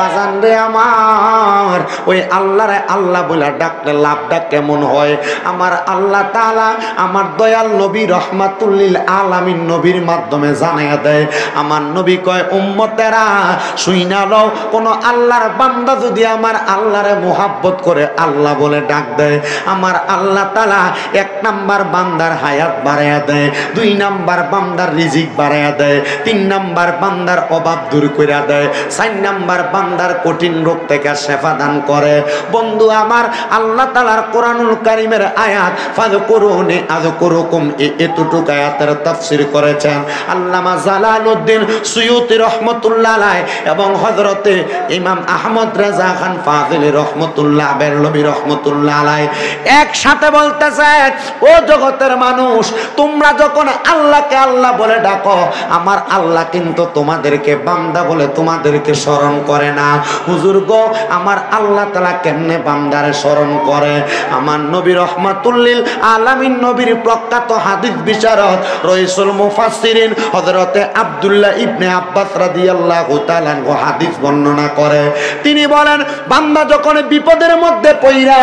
বাজান রে আমার, ওই আল্লাহরে আল্লাহ বলে ডাকলে লাভটা কেমন হয়? আমার আল্লাহ তাআলা আমার দয়াল নবী রহমাতুল লিল আলামিন নবীর মাধ্যমে জানাইয়া দেয়। আমার নবী কয়, উম্মতেরা শুইনা লও, কোন আল্লাহর বান্দা যদি আমার আল্লাহরে মুহাব্বত করে আল্লাহ বলে ডাক দেয়, আমার আল্লাহ তাআলা 1 নাম্বার বান্দার হায়াত বাড়াইয়া দেয়, 2 নাম্বার বান্দার রিজিক বাড়াইয়া দেয়, 3 নাম্বার বান্দার অভাব দূর কইরা দেয়, 4 নাম্বার বান্দার কঠিন রোগ থেকে শেফা দান করে। বন্ধু আমার, আল্লাহ তাআলার কোরআনুল কারীমের আয়াত ফাযকুরুনি আযকুরুকুম, এতটুকু আয়াতের তাফসীর করেছেন আল্লামা জালালউদ্দিন সুয়ুতী রাহমাতুল্লাহ আলাইহি এবং হযরতে ইমাম আহমদ রেজা খান ফাজিলি রাহমাতুল্লাহ বেরলভী রাহমাতুল্লাহ আলাইহি। একসাথে বলতেছে, ও জগতের মানুষ, তোমরা যখন আল্লাহকে আল্লাহ বলে ডাকো, আমার আল্লাহ কিন্তু তোমাদেরকে বান্দা বলে তোমাদেরকে স্মরণ করে না। হুজুর গো, আমার আল্লাহ তাআলা কেমনে বান্দারে স্মরণ করে? আমার নবী রহমাতুল লিল আলামিন নবীর প্রখ্যাত হাদিস বিশারদ রাইসুল মুফাসসিরিন হযরতে আব্দুল্লাহ ইবনে আব্বাস রাদিয়াল্লাহু তাআলা হাদিস বর্ণনা করে। তিনি বলেন, বান্দা যখন বিপদের মধ্যে পইরা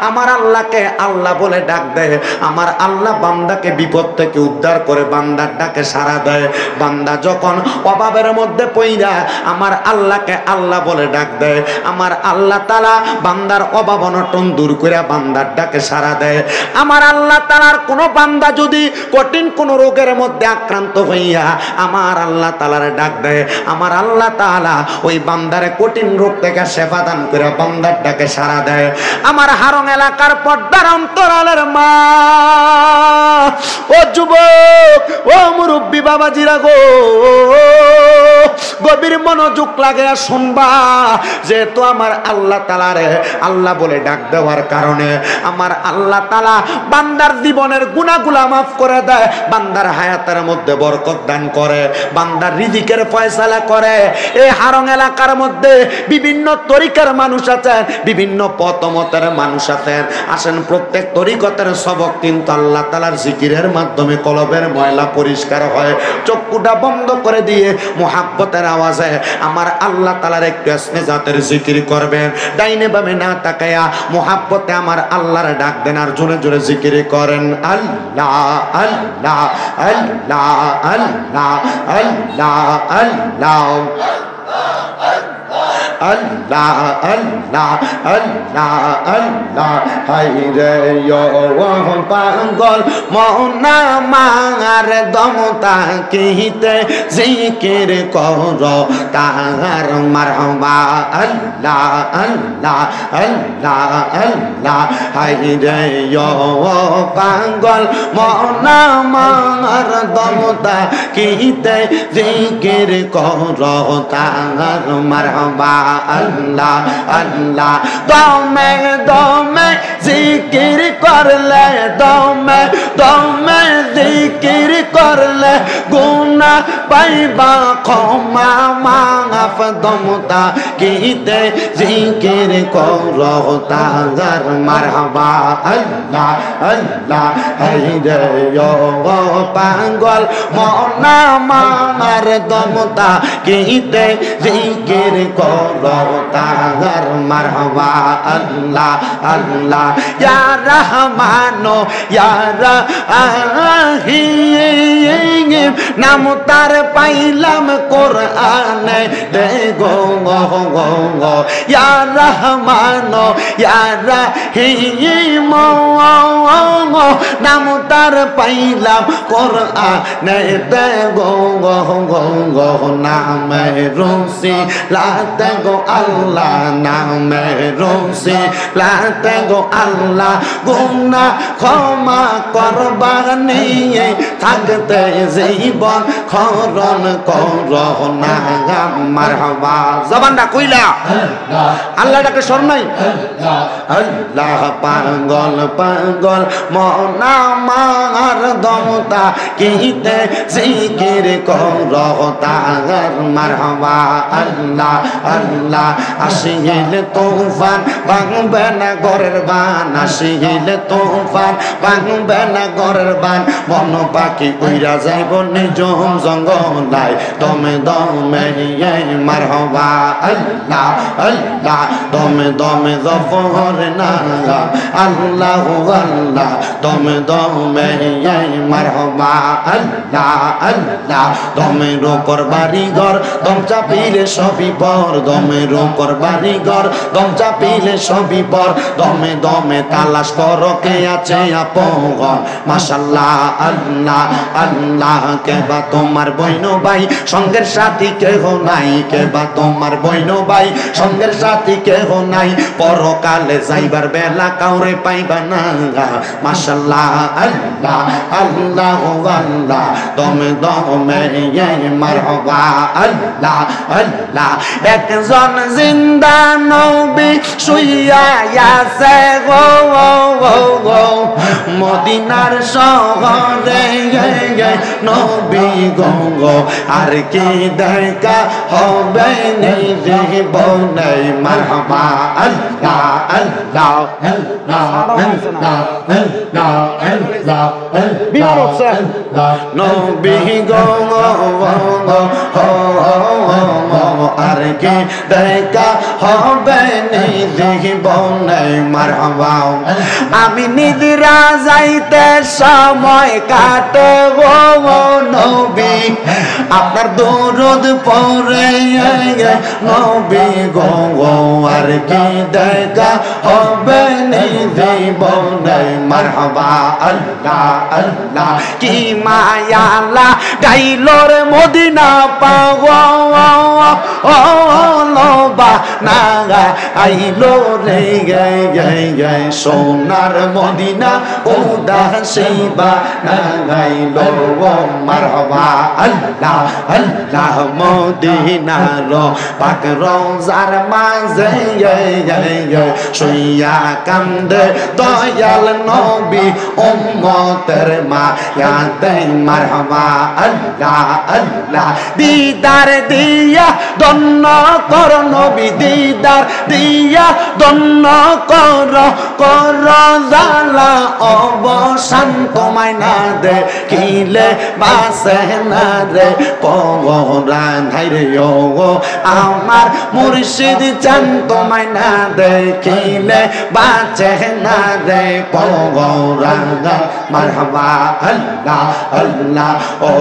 আমার আল্লাহকে আল্লাহ বলে ডাক দেয়, আমার আল্লাহ বান্দাকে বিপদ থেকে উদ্ধার করে বান্দার ডাকে সাড়া দেয়। বান্দা যখন অভাবের মধ্যে পইরা আমার আল্লাহকে আল্লাহ বলে ডাক দেয়, আমার আল্লাহ তাআলা বান্দার অভাব অনটন দূর করে বান্দার ডাকে সাড়া দেয়। আমার আল্লাহ তাআলার কোন বান্দা যদি কঠিন কোন রোগের মধ্যে আক্রান্ত হইয়া আমার আল্লাহ তাআলার ডাক দেয়, আমার আল্লাহ তাআলা ওই বান্দারে কঠিন রোগ থেকে শেফা দান করে বান্দার ডাকে সাড়া দেয়। আমার হারং এলাকার পর্দার অন্তরালের মা, ও যুবক, ও মুরব্বী বাবাজিরা গো, গভীর মনোযোগ লাগে শুনবা। যেহেতু আমার আল্লাহ তাআলারে আল্লাহ বলে ডাক দেওয়ার কারণে আমার আল্লাহ তাআলা বান্দার জীবনের গুনাহগুলো মাফ করে দেয়, বান্দার হায়াতের মধ্যে বরকত দান করে, বান্দার রিজিকের ফয়সালা করে। এই হারং এলাকার মধ্যে বিভিন্ন তরিকার মানুষ আছেন, বিভিন্ন পথমতের মানুষ আছেন। আসেন, প্রত্যেক তরিকতের সবক কিন্তু আল্লাহ তাআলার জিকিরের মাধ্যমে কলবের ময়লা পরিষ্কার হয়। চক্ষুটা বন্ধ করে দিয়ে মুহাব্বতের আওয়াজে আমার আল্লাহ তাআলার একটু ইসমে জাতের জিকির করবেন। ডাইনে বামে না তাকায়া মুহাব্বতে আমার আল্লাহর ডাক দেন, আর জোরে জোরে জিকির করেন, আল্লাহ আল্লাহ আল্লাহ আল্লাহ আল্লাহ আল্লাহ আল্লাহ আল্লাহ আল্লাহ আল্লাহ। হায়রে ও পাগল মনা মার দম তাকিতে জিকির করো তাহার মারহাবা। আল্লাহ আল্লাহ আল্লাহ আল্লাহ। হায়রে ও পাগল মনা মার দম তাকিতে জিকির করো তাহার মারহাবা। আল্লাহ আল্লাহ। দমে দমে জিকির করলে, দমে দমে জিকির করলে গুনাহ পাইবা ক্ষমা মাফ। দমতা গীতে জিকির করো তাহার মারহাবা। আল্লাহ আল্লাহ। হায়রে ও পাগল মনা মার দমতা গীতে জিকির করো তাহার মারহাবা। আল্লাহ আল্লাহ। ইয়া রহমান ইয়া রহিম, নাম তার পাইলাম কোরআনে দে গো গো। ইয়া রহমান ইয়া রহিম, নাম তার পাইলাম কোরআনে দে গো গো। নামে রুসি লাতে গো আল্লাহ, নামে রুসি লাতে গো আল্লাহ। গুনাহ ক্ষমা করবার নিয়ে থাকতে জীবন খরণ করো না মারহাবা। জবানটা কইলা আল্লাহটাকে স্মরণ নাই। আল্লাহ পাগল পাগল মনা মার দমতা কিতে জিকির করো তাহার মারহাবা। আল্লাহ আল্লাহ আল্লাহ আসিলে তুফান ভাঙবে না ঘরের বান আসিলে তুফান ভাঙবে না ঘরের বান বন পাখি উইরা যাইব নিজম জঙ্গলাই দমে দমে মারহাবা আল্লাহ আল্লাহ দমে দমে জফর না আল্লাহ আল্লাহ দমে দমে মারহাবা আল্লাহ আল্লাহ দমের উপর বাড়ি ঘর দম চাপিলে সবই পর দমের উপর বাড়ি ঘর দম চাপিলে সবই পর দমে দমে তালাশ করো কে আছে আপন মাশাআল্লাহ আল্লাহ আল্লাহ কে বা তোমার বইন ভাই সঙ্গের সাথী কেহ নাই কে বা তোমার বইন ভাই সঙ্গের সাথী কেহ নাই পরকালে যাইবার বেলা কাউরে পাইবা না মাশাআল্লাহ আল্লাহ আল্লাহ আল্লাহ দমে দমে মারহাবা আল্লাহ আল্লাহ একজন জিন্দা নবী শুইয়া আছে গো মদিনার শহরে নবী গো আর কি দেখা হবে নেই জীবনে মারহাবা আল্লাহ আল্লাহ আল্লাহ আল্লাহ আল্লাহ নবী গো আর কি দেখা হবে নেই জীবনে মারহাবা আমি নিদ্রা যাইতে সময় কাটে গো নবী আপনার দরুদ পড়ে নবী গো আর কি দেখা হবে নেই জীবনে মারহাবা আল্লাহ আল্লাহ কি মায়ালা গাইলোর মদিনা পাওয়া ও লোবা নাগা আইলো রে গাই গাই গাই সোনার মদিনা উদাসীবা নাগাইলো মারহাবা আল্লাহ আল্লাহ মদিনার পাক রওজার মাঝে শুইয়া কান্দে দয়াল নবী উম্মতের মায়াতে মারহাবা আল্লাহ আল্লাহ দিদার দিয়া দন্ন কর নবী দিদার দিয়া দন্ন কর কর জালা অবসান তোমায় না দেখিলে বাসে না রে পরাণ হাই রে ও আমার মুর্শিদ চান তোমায় না দেখিলে বাঁচে না রে পরাণ মারহাবা আল্লাহ আল্লাহ ও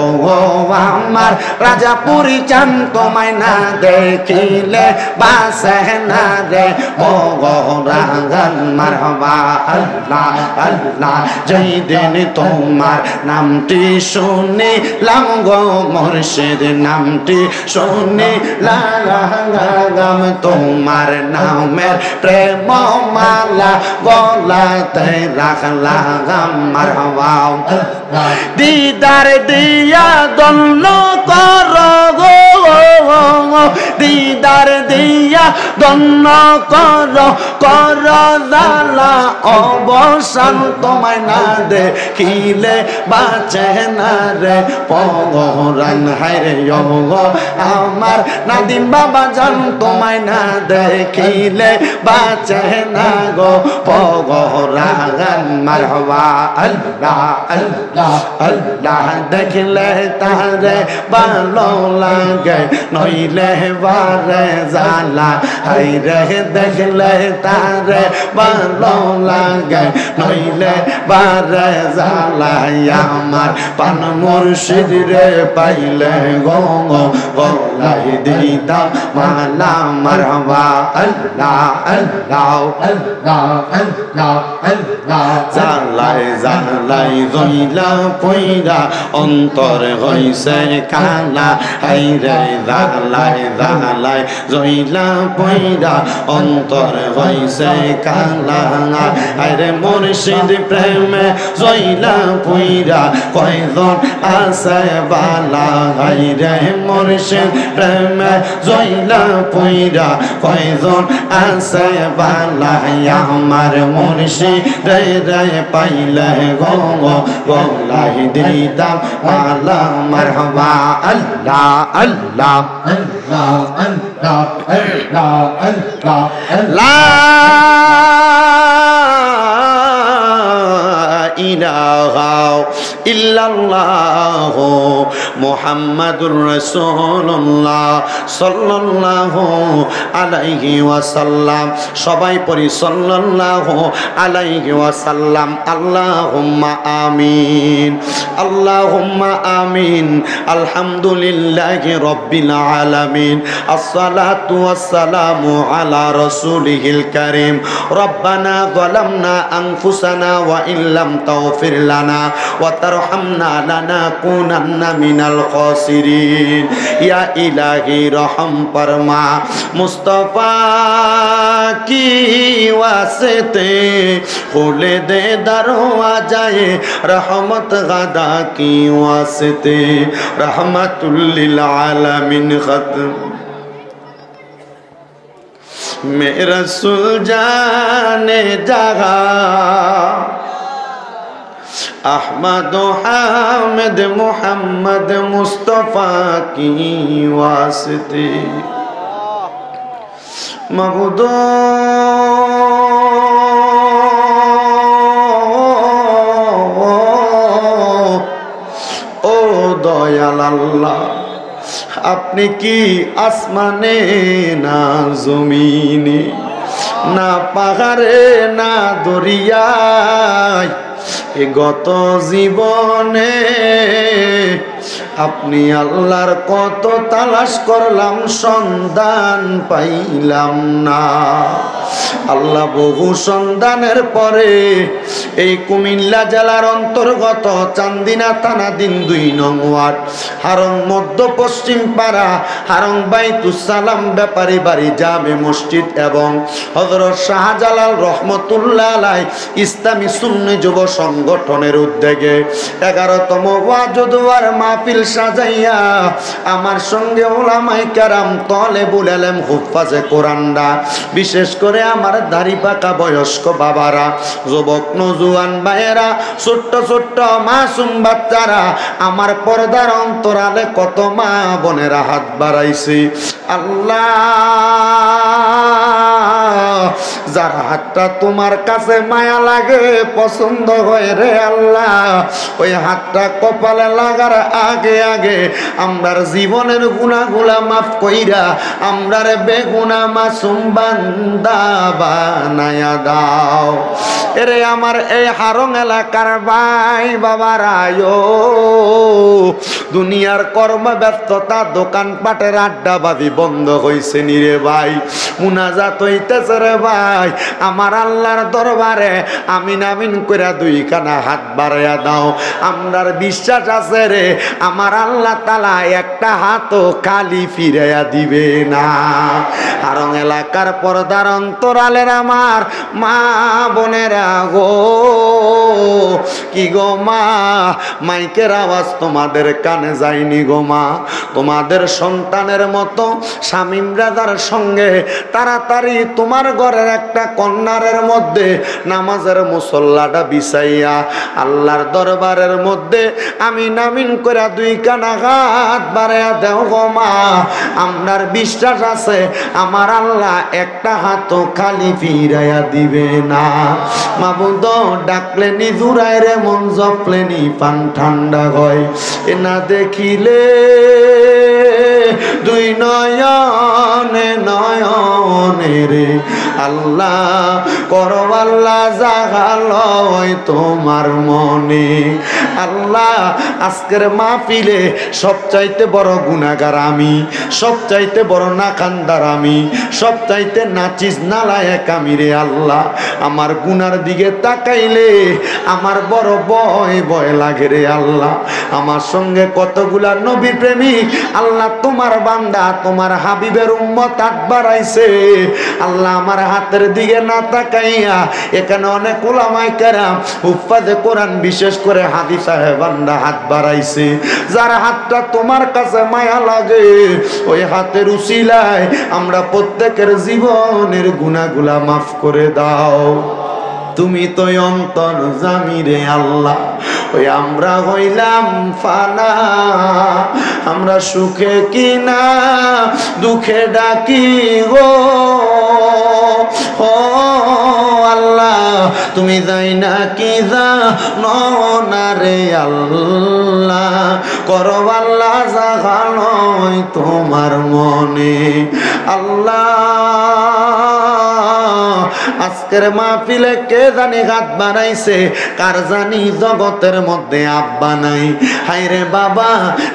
আমার রাজাপুরি চান তোমায় না দেখিলে বাসে না রে পরাণ মারহাবা আল্লাহ আল্লাহ যেই দিন তোমার নামটি শুনিলাম গো মুর্শিদ নামটি শুনিলাম তোমার নামের প্রেম মালা গলাতে রাখলাম মারহাবা দিদার দিয়া দন্ন কর গো দিদার দিয়া দন্ন কর কর জালা অবসান তোমায় না দেখিলে বাঁচে না রে পরাণ হায় রে আমার নাদিম বাবা জান তোমায় না দেখিলে বাঁচে না গো পরাণ মারহাবা আল্লাহ আল্লাহ আল্লাহ দেখলে তারে ভালো লাগে নইলে বারে জালা হাই রে দেখলে তারে ভালো লাগে নইলে বারে জালা আমার পান মুর্শিদ রে পাইলে গো গলাই দিতাম মালা মারহাবা আল্লাহ আল্লাহ আল্লাহ আল্লাহ আল্লাহ জালাই জালাই জইলা পইরা অন্তর হইছে কালা হাই রে জালাই জালাই জইলা পইরা অন্তর হইছে কালা হাই রে মুর্শিদ প্রেমে জইলা পইরা কয়জন আছে বালা হাই রে মুর্শিদ প্রেমে জইলা পইরা কয়জন আছে বালা আমার মুর্শিদ রে রে পাইলে গো গলাই দিতাম মালা মারহাবা আল্লাহ আল্লাহ আল্লাহ আল্লাহ লা ইলাহা ইল্লাল্লাহ মুহাম্মাদুর রাসূলুল্লাহ সাল্লাল্লাহু আলাইহি ওয়াসাল্লাম। সবাই পড়ি সাল্লাল্লাহু আলাইহি ওয়াসাল্লাম। আল্লাহুম্মা আমিন, আল্লাহুম্মা আমিন। আলহামদুলিল্লাহি রাব্বিল আলামিন। আসসালাতু ওয়াসসালামু আলা রাসূলিহিল কারীম। রব্বানা যালামনা আনফুসানা ওয়া ইল্লাম তাগফির লানা ওয়া তারহামনা লানাকুনান্না মিনাল খাসিরিন। ইয়া ইলাহি রহম ফরমা, মুস্তাফা কি ওয়াসতে খুলে দে দরওয়াজায়ে রহমত গাদা কি ওয়াসতে রহমাতুল লিল আলামিন। খতম মেরে রসূল জানে জাগা अहमद हामिद मोहम्मद मुस्तफ़ा की वास्ते मबूदो ओ दयाल अल्लाह, আপনি কি আসমানে না জমিনে, না পাহাড়ে না দরিয়ায়, গত জীবনে আপনি আল্লাহর কত তালাশ করলাম সন্ধান পাইলাম না। আল্লাহ বহু সন্ধানের পরে এই কুমিল্লা জেলার অন্তর্গত চান্দিনা থানাধীন ২ নং ওয়ার্ড হারং মধ্য পশ্চিম পাড়া হারং বাইতুস সালাম ব্যাপারী বাড়ি জামে মসজিদ এবং হযরত শাহজালাল রহমতুল্লাহ আলাইহি ইসলামী সুন্নি যুব সংগঠনের উদ্যোগে 11তম ওয়াজুদওয়ার মাহফিল সাজাইয়া আমার সঙ্গে উলামায়ে কেরাম তালেবুল ইলম হুফাজে কোরআনরা, বিশেষ করে আমার দাড়ি পাকা বয়স্ক বাবারা, যুবক নওজোয়ান ভাইয়েরা, ছোট্ট ছোট্ট মাসুম বাচ্চারা, আমার পর্দার অন্তরালে কত মা বোনেরা হাত বাড়াইছে। আল্লাহ, যার হাতটা তোমার কাছে মায়া লাগে, পছন্দ হয় রে আল্লাহ, ওই হাতটা কপালে লাগার আগে আগে আমরার জীবনের গুনাহগুলা মাফ কইরা আমরার বেগুনা মাসুম বান্দা বানায়া দাও। এরে আমার এই হারং এলাকার ভাই বাবারা, দুনিয়ার কর্মব্যস্ততা, দোকানপাটের আড্ডাবাজি বন্ধ হইছে নি রে ভাই, মুনাজাত হইতেছে রে ভাই, আমার আল্লাহর দরবারে আমিন আমিন কইরা 2 কানা হাত বাড়াইয়া দাও। আমরার বিশ্বাস আছে রে আমার আল্লাহ তাআলা একটা হাতও খালি ফিরাইয়া দিবে না। হারং এলাকার পর্দার অন্তরালের আমার মা বোনেরা গো, কি গো মা, মাইকের আওয়াজ তোমাদের কানে যায়নি গো মা, তোমাদের সন্তানের মতো শামীম রাজার সঙ্গে তাড়াতাড়ি তোমার ঘরের একটা কর্নারের মধ্যে নামাজের মুসল্লাটা বিছাইয়া আল্লাহর দরবারের মধ্যে আমিন আমিন করে 2 কানা হাত বাড়াইয়া দেও গো মা। আপনার বিশ্বাস আছে আমার আল্লাহ একটা হাতও খালি ফিরাইয়া দিবে না। মাবুদ ডাকলেনি জুড়াই রে মন জপলেনি পান ঠান্ডা হয়, এ না দেখিলে 2 নয়নে নয়নে রে আল্লাহ করো আল্লাহ জাগালয় তোমার মনে। আল্লাহ আজকের মাহফিলে সবচাইতে বড় গুনাহগার আমি, সবচাইতে বড় নাকান্দার আমি, সবচাইতে নাচিস নালায়েক আমি রে আল্লাহ। আমার গুনার দিকে তাকাইলে আমার বড় ভয় ভয় লাগে রে আল্লাহ। আমার সঙ্গে কতগুলা নবী প্রেমিক আল্লাহ তোমার বান্দা তোমার হাবিবের উম্মত হাত বাড়াইছে আল্লাহ, আমার হাতের দিকে না তাকাইয়া এখানে অনেক উলামায়ে কেরাম হুফাজে কোরআন বিশেষ করে হাদি সাহেবানরা হাত বাড়াইছে। যার হাতটা তোমার কাছে মায়া লাগে ওই হাতের উসিলায় আমরা প্রত্যেকের জীবনের গুনাহগুলা মাফ করে দাও। তুমি তো অন্তর্যামী রে আল্লাহ। ওই আমরা হইলাম ফানা, আমরা সুখে কিনা দুঃখে ডাকি গো ও আল্লাহ, তুমি যাই না কি জানো না রে আল্লাহ, করো আল্লাহ জাগানোই তোমার মনে। আল্লাহ আজকের মাহফিলে কে জানি হাত বানাইছে, কার জানি জগতের মধ্যে আব্বা নাই। হায়রে বাবা,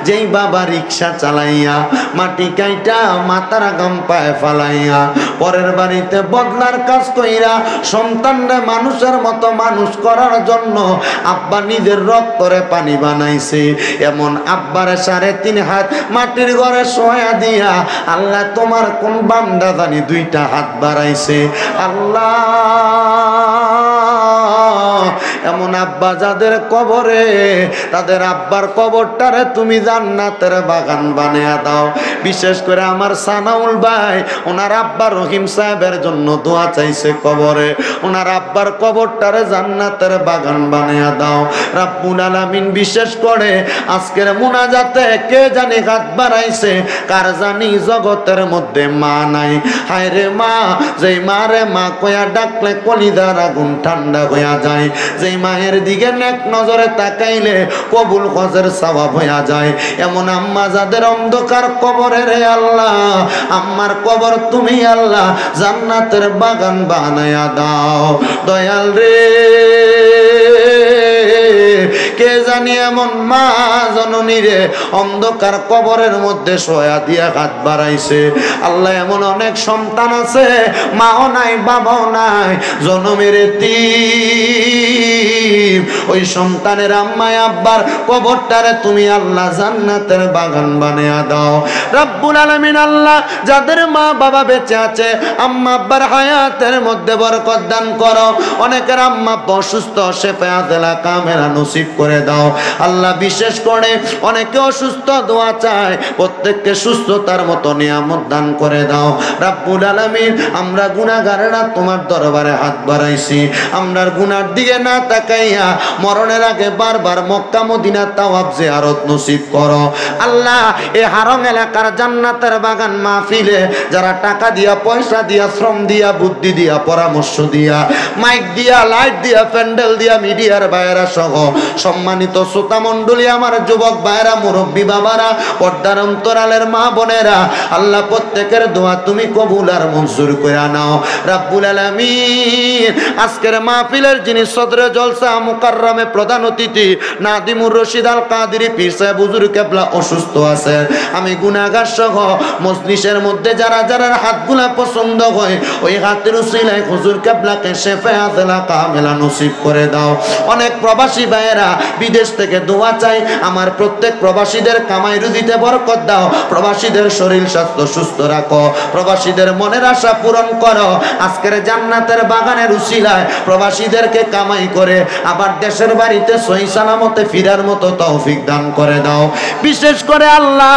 যেই বাবা রিক্সা চালাইয়া মাটি কাইটা মাথার গাম পায়ে ফালাইয়া পরের বাড়িতে বদলার কাজ কইরা সন্তানরা মানুষের মতো মানুষ করার জন্য আব্বা নিজের রক্তরে পানি বানাইছে, এমন আব্বারে 3.5 হাত মাটির ঘরে শোয়া দিয়া আল্লাহ তোমার কোন বান্দা জানি 2টা হাত বাড়াইছে। আল্লাহ এমন আব্বা যাদের কবরে, তাদের আব্বার কবরটারে তুমি জান্নাতের বাগান বানিয়ে দাও। বিশেষ করে আমার সানাউল ভাই, ওনার আব্বা রহিম সাহেবের জন্য দোয়া চাইছে কবরে, ওনার আব্বার কবরটারে জান্নাতের বাগান বানিয়ে দাও রাব্বুল আলামিন। বিশেষ করে আজকের মুনাজাতে কে জানি হাত বাড়াইছে, কার জানি জগতের মধ্যে মা নাই। হায় রে মা, যেই মা রে মা কয়া ডাকলে কলিজার আগুন ঠান্ডা হইয়া যায়, যেই মায়ের দিকে নেক নজরে তাকাইলে কবুল হজের সওয়াব হইয়া যায়, এমন আম্মা যাদের অন্ধকার কবরে রে আল্লাহ, আম্মার কবর তুমি আল্লাহ জান্নাতের বাগান বানায়া দাও দয়াল রে। কে জানি এমন মা জননী রে অন্ধকার কবরের মধ্যে শোয়া দিয়া হাত বাড়াইছে। আল্লাহ এমন অনেক সন্তান আছে, মাও নাই বাবাও নাই, জনমের এতিম, ওই সন্তানের আম্মা আব্বার কবরটারে তুমি আল্লাহ জান্নাতের বাগান বানিয়ে দাও রব্বুল আলামিন। আল্লাহ যাদের মা বাবা বেঁচে আছে, আম্মা আব্বার হায়াতের মধ্যে বরকত দান করো। অনেকের আম্মা অসুস্থ, শেফায়াত কামেরা নসিব করে দাও আল্লাহ। বিশেষ করে অনেকে অসুস্থ, দোয়া চায়, প্রত্যেককে সুস্থতার মতো নিয়ামত দান করে দাও রব্বুল আলামিন। আমরা গুনাহগারেরা তোমার দরবারে হাত বাড়াইছি, আমরার গুনার দিকে না তাকাইয়া মরণের আগে বারবার মক্কা মদিনা তাওয়াফ জিয়ারত নসিব করো আল্লাহ। এই হারম এলাকার জান্নাতের বাগান মাহফিলে যারা টাকা দিয়া, পয়সা দিয়া, শ্রম দিয়া, বুদ্ধি দিয়া, পরামর্শ দিয়া, মাইক দিয়া, লাইট দিয়া, প্যান্ডেল দিয়া, মিডিয়ার বাইরা সহ সম্মানিত শ্রোতা মণ্ডলী, আমার যুবক ভাইরা, মুরব্বী বাবারা, পর্দার অন্তরালের মা বোনেরা, আল্লাহ প্রত্যেকের দোয়া তুমি কবুল আর মঞ্জুর করে নাও রব্বুল আলামিন। আজকের মাহফিলের যিনি সদরে জলসা মুকাররমে প্রধান অতিথি নাদিমুর রশিদ আল কাদেরী পীর সাহেব হুজুর কেবলা অসুস্থ আছেন, আমি গুনাহগার সহ মজলিসের মধ্যে যারা যারা হাতগুলা পছন্দ হয়, ওই হাতের উসিলায় হুজুর কেবলাকে শেফায়াত কামেলা নসিব করে দাও। অনেক প্রবাসী ভাইয়েরা বিদেশ থেকে দোয়া চাই, আমার প্রত্যেক প্রবাসীদের কামাই রুজিতে বরকত দাও, প্রবাসীদের শরীর স্বাস্থ্য সুস্থ রাখো, প্রবাসীদের মনের আশা পূরণ করো। আজকের জান্নাতের বাগানের উসিলায় প্রবাসীদেরকে কামাই করে আবার দেশের বাড়িতে সহি সালামতে ফিরার মতো তৌফিক দান করে দাও। বিশেষ করে আল্লাহ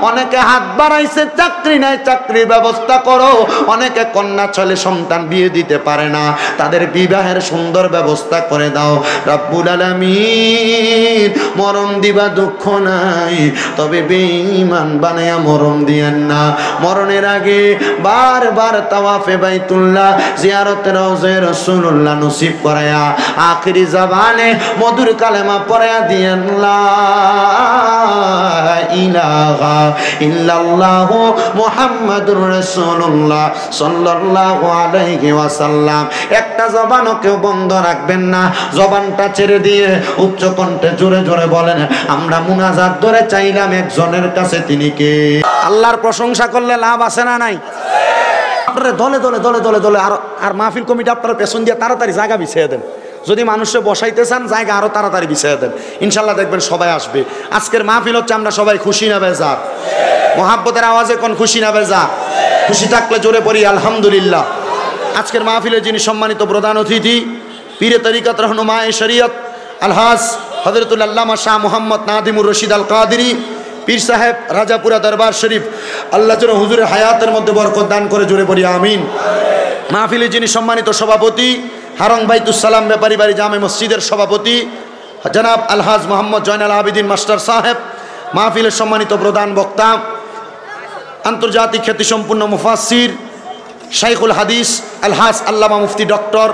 অনেকে হাত বাড়াইছে, চাকরি নাই, চাকরির ব্যবস্থা করো। অনেকে কন্যা ছেলে সন্তান বিয়ে দিতে পারে না, তাদের বিবাহের সুন্দর ব্যবস্থা করে দাও রব্বুল আলামিন। মরণ দিবা দুঃখ নাই, তবে বেঈমান বানায়া মরণ দিয়েন না। মরণের আগে বারবার তাওয়াফে বাইতুল্লাহ, জিয়ারতে রওজা রাসূলুল্লাহ নসিব করায়া আখিরি জবানে মধুর কালেমা পড়ায়া দিয়েন লা ইলাহা ইল্লাল্লাহু মুহাম্মাদুর রাসূলুল্লাহ সাল্লাল্লাহু আলাইহি ওয়াসাল্লাম। একটা জবানও কেউ বন্ধ রাখবেন না, জবানটা ছেড়ে দিয়ে উচ্চ কণ্ঠে জোরে জোরে বলেন, আমরা মুনাজাত ধরে চাইলাম একজনের কাছে, তিনি কে? আল্লাহর প্রশংসা করলে লাভ আছে না নাই? আপনারা দলে দলে দলে দলে দলে আর মাহফিল কমিটি আপনারা পেছন দিয়ে তাড়াতাড়ি জায়গা বিছিয়ে দেন। যদি মানুষে বসাইতে চান জায়গা আরো তাড়াতাড়ি বিছিয়ে দেন, ইনশাল্লাহ দেখবেন সবাই আসবে। আজকের মাহফিল হচ্ছে আমরা সবাই খুশি না বেজার? মোহাব্বতের আওয়াজে কোন খুশি না বেজার? খুশি থাকলে জোরে পড়ি আলহামদুলিল্লাহ। আজকের মাহফিলে যিনি সম্মানিত প্রধান অতিথি, পীরে তরিকত রহনুমায়ে শরীয়ত আলহাজ হযরতুল আল্লামা শাহ মুহাম্মদ নাদিমুর রশিদ আল কাদেরী পীর সাহেব, রাজাপুরা দরবার শরীফ, আল্লাহ যেন হুজুরের হায়াতের মধ্যে বরকত দান করে, জোরে পড়ি আমিন। মাহফিলে যিনি সম্মানিত সভাপতি হারং বাইতুস সালাম ব্যাপারী বাড়ি জামে মসজিদের সভাপতি জনাব আলহাজ মোহাম্মদ জয়নাল আবিদিন মাস্টার সাহেব, মাহফিলের সম্মানিত প্রধান বক্তা, আন্তর্জাতিক খ্যাতিসম্পন্ন মুফাসসির শাইখুল হাদিস আলহাজ আল্লামা মুফতি ডক্টর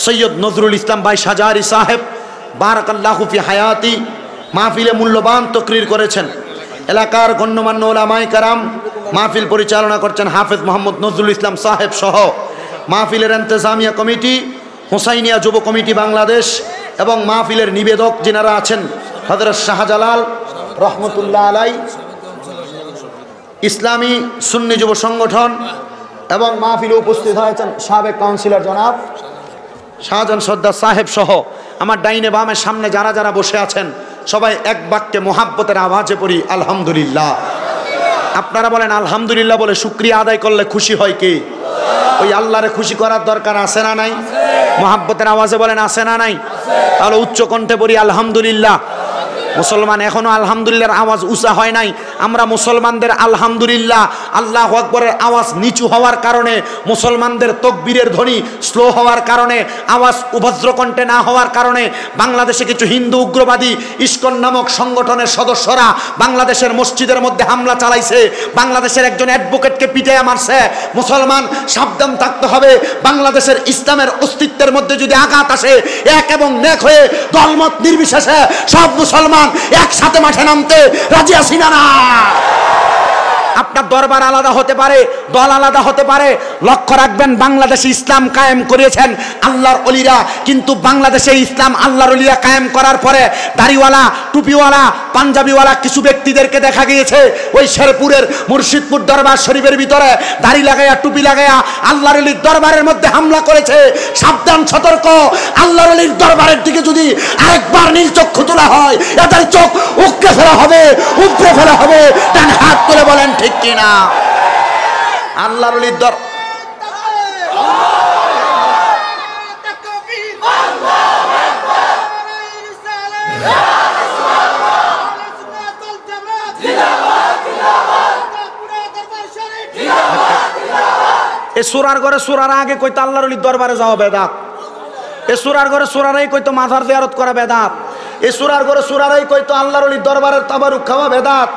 সৈয়দ নজরুল ইসলাম বাইশ হাজারি সাহেব, বারাকাল্লাহু ফি হায়াতি, মাহফিলে মূল্যবান তকরির করেছেন। এলাকার গণ্যমান্য ওলামায়ে কেরাম, মাহফিল পরিচালনা করছেন হাফেজ মোহাম্মদ নজরুল ইসলাম সাহেব সহ মাহফিলের ইন্তেজামিয়া কমিটি, হুসাইনিয়া যুব কমিটি বাংলাদেশ এবং মাহফিলের নিবেদক যিনারা আছেন হযরত শাহজালাল রহমতুল্লাহ আলাই, ইসলামী সুন্নি যুব সংগঠন এবং মাহফিলে উপস্থিত হয়েছেন সাবেক কাউন্সিলর জনাব শাহজাহান সর্দার সাহেব সহ আমার ডাইনে বামের সামনে যারা যারা বসে আছেন সবাই এক বাক্যে মোহাব্বতের আওয়াজে পড়ি আলহামদুলিল্লাহ। আপনারা বলেন আলহামদুলিল্লাহ বলে শুকরিয়া আদায় করলে খুশি হয় কি? ওই আল্লাহরে খুশি করার দরকার আছে না নাই? মোহাব্বতের আওয়াজে বলেন আছে না নাই? তাহলে উচ্চ কণ্ঠে পড়ি আলহামদুলিল্লাহ। মুসলমান এখনো আলহামদুলিল্লাহর আওয়াজ উঁচা হয় নাই। আমরা মুসলমানদের আলহামদুলিল্লাহ আল্লাহু আকবরের আওয়াজ নিচু হওয়ার কারণে, মুসলমানদের তাকবীরের ধ্বনি স্লো হওয়ার কারণে, আওয়াজ উভদ্র কণ্ঠে না হওয়ার কারণে বাংলাদেশে কিছু হিন্দু উগ্রবাদী ইস্কন নামক সংগঠনের সদস্যরা বাংলাদেশের মসজিদের মধ্যে হামলা চালাইছে, বাংলাদেশের একজন অ্যাডভোকেটকে পিটাইয়া মারছে। মুসলমান সাবধান থাকতে হবে। বাংলাদেশের ইসলামের অস্তিত্বের মধ্যে যদি আঘাত আসে, এক এবং নেক হয়ে দলমত নির্বিশেষে সব মুসলমান একসাথে মাঠে নামতে রাজি আছি না? আপনার দরবার আলাদা হতে পারে, দল আলাদা হতে পারে, লক্ষ্য রাখবেন বাংলাদেশে ইসলাম কায়েম করেছেন আল্লাহর ওলিরা, কিন্তু বাংলাদেশে ইসলাম আল্লাহর ওলিরা কায়েম করার পরে দাড়িওয়ালা, টুপিওয়ালা, পাঞ্জাবিওয়ালা কিছু ব্যক্তিদেরকে দেখা গিয়েছে ওই শেরপুরের মুর্শিদপুর দরবার শরীফের ভিতরে দাড়ি লাগাইয়া টুপি লাগাইয়া আল্লাহর ওলির দরবারের মধ্যে হামলা করেছে। সাবধান, সতর্ক। আল্লাহর ওলির দরবারের দিকে যদি আরেকবার নীল চক্ষু তোলা হয়, এদের চোখ উপড়ে ফেলা হবে, উপড়ে ফেলা হবে। ডান হাত তুলে বলেন ঠিক কিনা? আল্লাহর ওলির দর এ সুরার ঘরে সুরার আগে কইতো আল্লাহর ওলির দরবারে যাওয়া বেদাত। এ সুরার ঘরে সুরারাই কইতো মাজার জিয়ারত করা বেদাত। এ সুরার ঘরে সুরারাই কইতো আল্লাহর ওলির দরবারের তাবারুক খাওয়া বেদাত।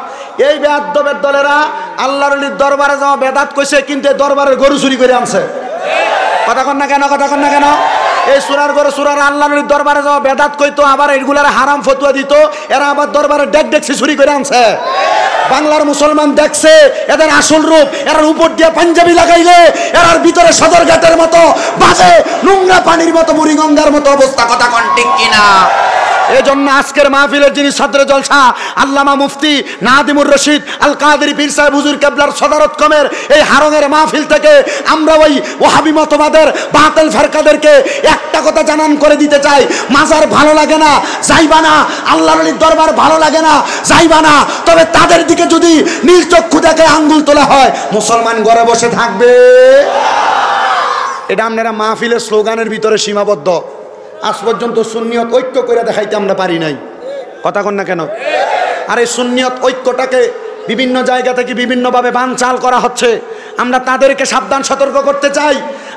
এই বেয়াদবের দলেরা আল্লাহর ওলির দরবারে যাওয়া বেদাত কইছে, কিন্তু এই দরবারের গরু চুরি করে আনছে। কথা কন না কেন? কথা কন না কেন? এই সুরার ঘরে সুরার আল্লাহর ওলির দরবারে যাওয়া বেদাত কইতো, আবার এগুলার হারাম ফতোয়া দিত। এরা আবার দরবারে ডেক ডেকছি চুরি করে আনছে। বাংলার মুসলমান দেখছে এদের আসল রূপ। এরার উপর দিয়ে পাঞ্জাবি লাগাইলে এরার ভিতরে সদরঘাটের মতো বাজে, নোংরা পানির মতো, মুড়িগঙ্গার মতো অবস্থা। কথা কন ঠিক কিনা? এই জন্য আজকের মাহফিলের যিনি সদরে জলসা আল্লামা মুফতি নাদিমুর রশিদ আল কাদেরী পীর সাহেব হুজুর কেবলার সদরত কমের এই হারঙের মাহফিল থেকে আমরা ওই ওয়াহাবি মতবাদের বাতিল ফেরকাদেরকে একটা কথা জানান করে দিতে চাই, মাজার ভালো লাগে না যাইবা না, আল্লাহর ওলির দরবার ভালো লাগে না যাইবা না। তবে তাদের দিকে যদি নীল চক্ষু দেখে আঙ্গুল তোলা হয়, মুসলমান ঘরে বসে থাকবে। এটা আপনারা মাহফিলের স্লোগানের ভিতরে সীমাবদ্ধ। আজ পর্যন্ত সুন্নিয়ত ঐক্য করে দেখাইতে আমরা পারি নাই। কথা কন না কেন? আর এই সুন্নিয়ত ঐক্যটাকে বিভিন্ন জায়গা থেকে বিভিন্নভাবে বানচাল করা হচ্ছে। আমরা তাদেরকে সাবধান সতর্ক করতে চাই।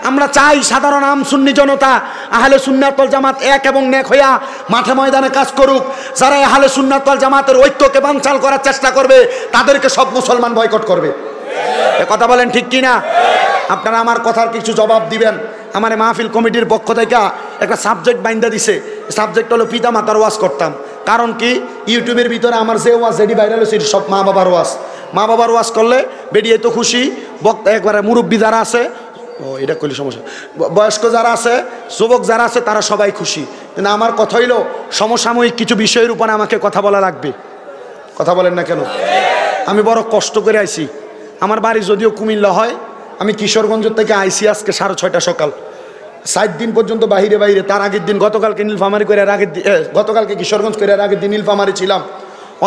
আমরা চাই সাধারণ আম সুন্নি জনতা আহলে সুন্নাত ওয়াল জামাত এক এবং নেক হইয়া মাঠে ময়দানে কাজ করুক। যারা আহলে সুন্নাত ওয়াল জামাতের ঐক্যকে বানচাল করার চেষ্টা করবে, তাদেরকে সব মুসলমান বয়কট করবে। এ কথা বলেন ঠিক কিনা? আপনারা আমার কথার কিছু জবাব দিবেন। আমার মাহফিল কমিটির পক্ষ থেকে একটা সাবজেক্ট বাইন্দা দিছে। সাবজেক্ট হলো পিতা মাতার ওয়াজ করতাম। কারণ কি, ইউটিউবের ভিতরে আমার যে ওয়াজ যেটি ভাইরাল হয়েছে সব মা বাবার ওয়াজ। মা বাবার ওয়াজ করলে বেরিয়ে তো খুশি, বক্তা একবারে মুরব্বী যারা আছে, ও এটা করলে সমস্যা, বয়স্ক যারা আছে, যুবক যারা আছে, তারা সবাই খুশি। কিন্তু আমার কথা হইলো সমসাময়িক কিছু বিষয়ের উপরে আমাকে কথা বলা লাগবে। কথা বলেন না কেন? আমি বড় কষ্ট করে আইছি। আমার বাড়ি যদিও কুমিল্লা হয়, আমি কিশোরগঞ্জ থেকে আইসি আজকে 6:30 সকাল। 7 দিন পর্যন্ত বাহিরে বাইরে। তার আগের দিন গতকালকে নীলফামারি করে, গতকালকে কিশোরগঞ্জ করে, আগের দিন নীলফামারি ছিলাম।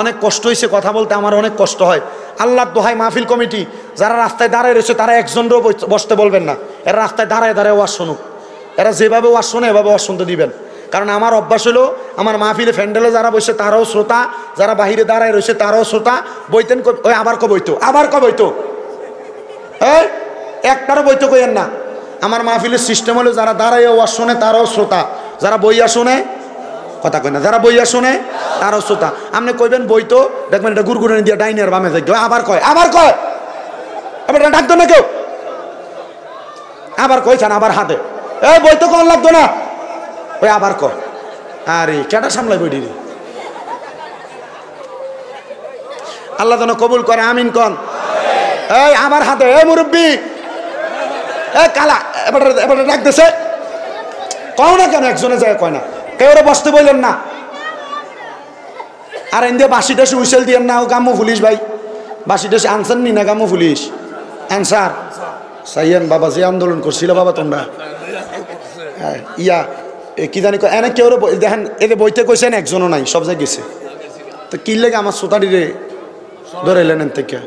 অনেক কষ্ট হয়েছে, কথা বলতে আমার অনেক কষ্ট হয়। আল্লাহর দোহাই মাহফিল কমিটি যারা রাস্তায় দাঁড়ায় রয়েছে, তারা একজনও বসতে বলবেন না। এরা রাস্তায় দাঁড়ায় দাঁড়ায় ওয়াজ শুনুক। এরা যেভাবে ওয়াজ শোনে এভাবে ওয়াজ শুনতে দিবেন। কারণ আমার অভ্যাস হলো, আমার মাহফিলে ফ্যান্ডেলে যারা বসে তারাও শ্রোতা, যারা বাহিরে দাঁড়ায় রয়েছে তারাও শ্রোতা। বইতেন ওই আবার বইতো, আবার বইতো, একটারও বইতো কইেন না। আমার মাহফিলের সিস্টেম হলো যারা দাঁড়ায় ওয়াজ শোনে তারাও শ্রোতা, যারা বইয়া শোনে কথা কয় না, যারা বইয়া শোনে তারাও শ্রোতা। আপনি কইবেন বই তো দেখবেন এটা গুড়গুড়ানি দিয়ে ডাইনের বামে যাই আবার কয় এবার ডাকতো না কেউ, আবার কইছেন আবার হাতে এই বই তো কোন লাগতো না ওই আবার কয়। আরে কেটা সামলাই বই দিদি। আল্লাহ যেন কবুল করে, আমিন কন। এই আমার হাতে এই মুরব্বী এই কালা এবার ডাকতেছে কও না কেন, একজনে যায় কয় না, কেউ বসতে বললেন না। আর এন দিয়ে বাসি টাসি উইসেল দিয়েন না, ও গাম্মু পুলিশ ভাই বাসি টাসি আনসার নি না গাম্মু পুলিশ আনসার সাইয়েন বাবা যে আন্দোলন করছিল বাবা তোমরা ইয়া কি জানি এনে কেউ দেখেন এদের বইতে কইছেন একজনও নাই, সব জায়গায় গেছে। তো কি লেগে আমার সোতারিরে ধরেলেন এন থেকে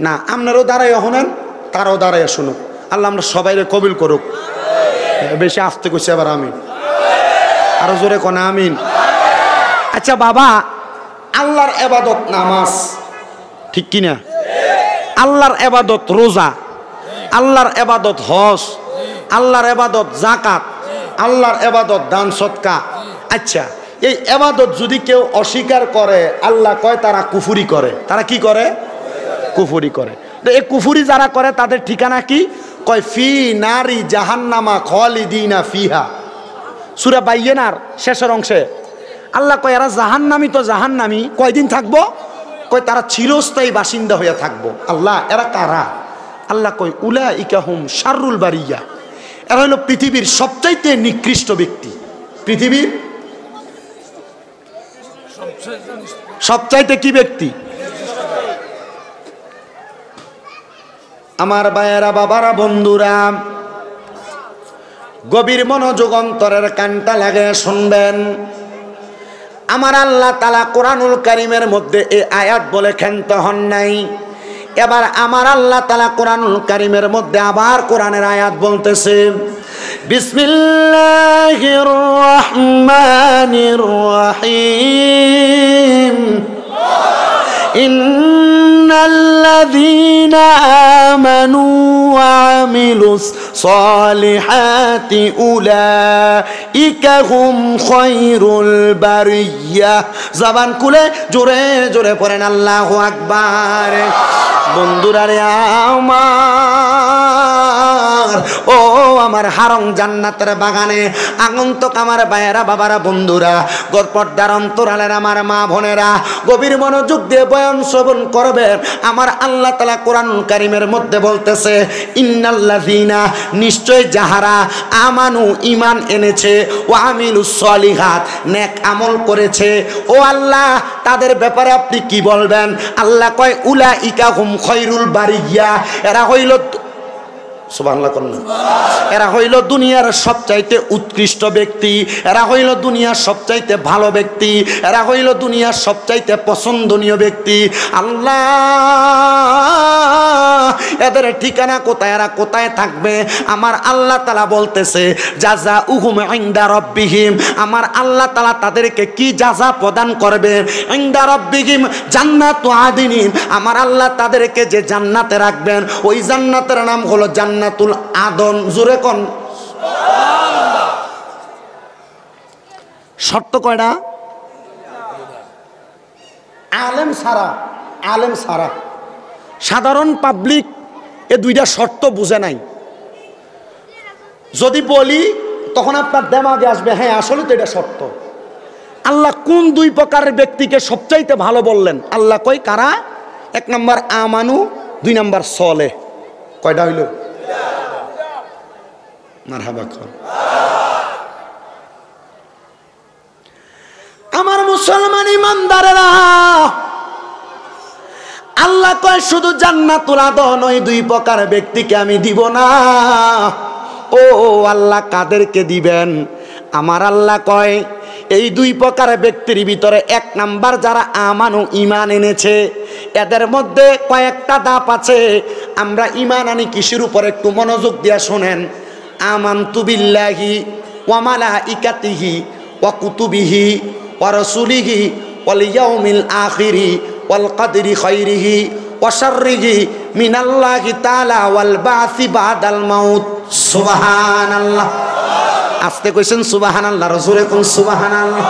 না, আপনারও দাঁড়াইয়া শোনেন তারাও দাঁড়াইয়া শুনুক। আল্লাহ আমরা সবাই কবিল করুক। বেশি আসতে কইছে আবার আমিন, আরো জোরে কোন আমিন। আচ্ছা বাবা, আল্লাহর ইবাদত নামাজ ঠিক কিনা, আল্লাহর ইবাদত রোজা, আল্লাহর ইবাদত হজ, আল্লাহর ইবাদত যাকাত, আল্লাহর ইবাদত দান সদকা। আচ্ছা এই ইবাদত যদি কেউ অস্বীকার করে আল্লাহ কয় তারা কুফরি করে। তারা কি করে? কুফরি করে। তো এই কুফরি যারা করে তাদের ঠিকানা কি? কয় ফি নারি জাহান্নামা খালিদিনা ফিহা। সূরা বাইয়িনার শেষের অংশে আল্লাহ কয় এরা জাহান্নামী, তো জাহান্নামী কয়দিন থাকবো? কয় তারা চিরস্থায়ী বাসিন্দা হইয়া থাকবো। আল্লাহ এরা কারা? আল্লাহ কয় উলাইকা হুম শাররুল বারিয়া, এরা হলো পৃথিবীর সবচাইতে নিকৃষ্ট ব্যক্তি। পৃথিবীর সবচাইতে কি ব্যক্তি? আমার ভাইয়েরা, বাবারা, বন্ধুরা, গভীর মনোযোগ অন্তরের কানটা লাগে শুনবেন। আমার আল্লাহ তাআলা কোরআনুল কারীমের মধ্যে এই আয়াত বলে ক্ষান্ত হন নাই। এবার আমার আল্লাহ তাআলা কোরআনুল কারীমের মধ্যে আবার কোরআনের আয়াত বলতেছে, বিসমিল্লাহির রহমানির রহিম, ইন্নাল্লাযীনা আমানু ওয়া আমিলুস সালিহাতি উলাইকা হুম খায়রুল বারিয়া। জবান খুলে জোরে জোরে পড়েন আল্লাহু আকবার। বন্ধুরা রে আমার, ও আমার হারং জান্নাতের বাগানে আগন্তক আমার ভাইয়েরা, বাবারা, বন্ধুরা, পর্দার অন্তরালের আমার মা বোনেরা, গভীর মনোযোগ দিয়ে বয়ান শ্রবণ করবেন। আমার আল্লাহ তাআলা কোরআনুল কারীমের মধ্যে বলতেছে, ইন্নাল্লাযীনা, নিশ্চয় যাহারা আমানু ঈমান এনেছে, ওয়া আমিলুস সলিহাত, নেক আমল করেছে, ও আল্লাহ তাদের ব্যাপারে আপনি কি বলবেন? আল্লাহ কয় উলাইকা হুম খায়রুল বারিয়া, এরা হইল সুবহানাল্লাহ কন্যা, এরা হইল দুনিয়ার সবচাইতে উৎকৃষ্ট ব্যক্তি, এরা হইল দুনিয়ার সবচাইতে ভালো ব্যক্তি, এরা হইল দুনিয়ার সবচাইতে পছন্দনীয় ব্যক্তি। আল্লাহ এদের ঠিকানা কোথায়, এরা কোথায় থাকবে? আমার আল্লাহ তাআলা বলতেছে, জাযাউহুম ইনদা রাব্বিহিম, আমার আল্লাহ তাআলা তাদেরকে কি জাযা প্রদান করবে? ইনদা রাব্বিহিম জান্নাতু আদিনিন, আমার আল্লাহ তাদেরকে যে জান্নাতে রাখবেন ওই জান্নাতের নাম হলো জান্নাতুল আদন। জোরে কোন সুবহানাল্লাহ। শর্ত কয়টা? আলেম সারা সাধারণ পাবলিক এ দুইটা শর্ত বুঝে নাই। যদি বলি তখন আপনার দেমাগে আসবে হ্যাঁ আসলে তো এটা শর্ত। আল্লাহ কোন দুই প্রকারের ব্যক্তিকে সবচাইতে ভালো বললেন? আল্লাহ কয় কারা? এক নম্বর আমানু, দুই নম্বর সলে। কয়টা হইল? মারহাবা কর। আমার মুসলমান ইমানদারেরা, আল্লাহ কয় শুধু জান্নাতুল আদন ওই দুই প্রকার ব্যক্তিকে আমি দিব না। ও আল্লাহ কাদেরকে দিবেন? আমার আল্লাহ কয় এই দুই প্রকার ব্যক্তির ভিতরে এক নাম্বার যারা আমানু ঈমান এনেছে, এদের মধ্যে কয়েকটা ধাপ আছে। আমরা ঈমান আনি কিসের উপর? একটু মনোযোগ দিয়া শোনেন। আমানতু বিল্লাহি ওয়া মালাইকাতিহি ওয়া কুতুবিহি ওয়া রাসূলিহি ওয়াল ইয়াউমিল আখিরি ওয়াল কদরি খাইরিহি ওয়া শাররিহি মিনাল্লাহি তাআলা ওয়াল বাসি বাদাল মাউত। সুবহানাল্লাহ। আস্তে কইছেন সুবহানাল্লাহ, জোরে কোন সুবহানাল্লাহ।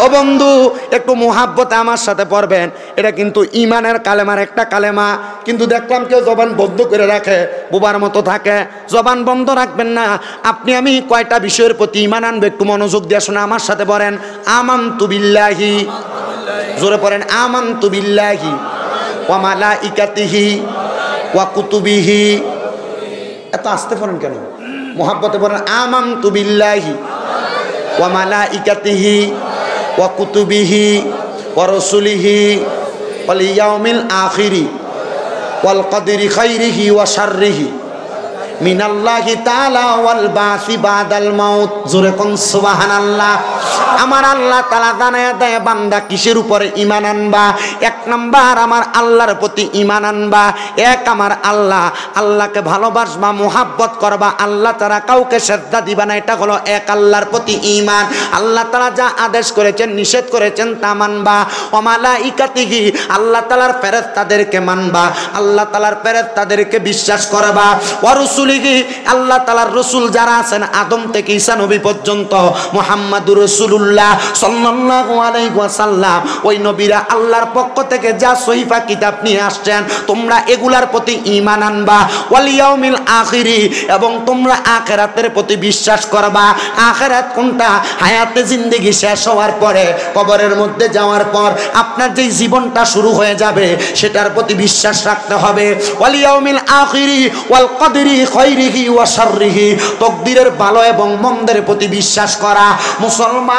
ও বন্ধু, একটু মুহাব্বতে আমার সাথে পড়বেন। এটা কিন্তু ইমানের কালেমার একটা কালেমা, কিন্তু দেখলাম কেউ জবান বন্ধ করে রাখে, বোবার মতো থাকে। জবান বন্ধ রাখবেন না। আপনি আমি কয়টা বিষয়ের প্রতি ইমান আনবে, একটু মনোযোগ দিয়ে শুনে আমার সাথে পড়েন। আমানতু বিল্লাহি, জোরে পড়েন, আমানতু বিল্লাহি ওয়া মালাইকাতিহি ওয়া কুতুবিহি। এত আস্তে পড়েন কেন? মুহাব্বতে পড়েন, আমানতু বিল্লাহি ওয়া মালাইকাতিহি ওয়া কুতুবিহি ওয়া রাসূলিহি ওয়াল ইয়াউমিল আখিরি ওয়াল কদরি খাইরিহি ওয়া শাররিহি মিনাল্লাহি তাআলা ওয়াল বাসি বাদাল মাউত। জোরে কোন সুবহানাল্লাহ। আমার আল্লাহ তাআলা জানায়া দেয় বান্দা কিসের উপরে ঈমান আনবা। এক নাম্বার আমার আল্লাহর প্রতি ঈমান আনবা। এক আমার আল্লাহ, আল্লাহকে ভালোবাসবা, মুহাব্বত করবা, আল্লাহ তাআলা কাউকে সেজদা দিবা না। এটা হলো এক আল্লাহর প্রতি ঈমান। আল্লাহ তাআলা যা আদেশ করেছেন, নিষেধ করেছেন তা মানবা। ওয়া মালাইকাতিহি, আল্লাহ তাআলার ফেরেশতাদেরকে মানবা, আল্লাহ তাআলার ফেরেশতাদেরকে বিশ্বাস করবা। ওয়া রাসূলিহি, আল্লাহ তাআলার রাসূল যারা আছেন আদম থেকে ঈসা নবী পর্যন্ত, মুহাম্মাদুর রাসূলুল্লাহ সাল্লাল্লাহু আলাইহি ওয়াসাল্লাম, ওই নবীরা আল্লাহর পক্ষ থেকে যা সহিফা কিতাব নিয়ে আসছেন, তোমরা এগুলার প্রতি ঈমান আনবা। ওয়াল ইয়াউমিল আখিরি, এবং তোমরা আখিরাতের প্রতি বিশ্বাস করবা। আখিরাত কোনটা? হায়াতে জিন্দেগি শেষ হওয়ার পরে, কবরের মধ্যে যাওয়ার পর আপনার যেই জীবনটা শুরু হয়ে যাবে, সেটার প্রতি বিশ্বাস রাখতে হবে। ওয়াল ইয়াউমিল আখিরি ওয়াল কদরি খাইরিহি ওয়া শাররিহি, তাকদীরের ভালো এবং মন্দের প্রতি বিশ্বাস করা। মুসলমান,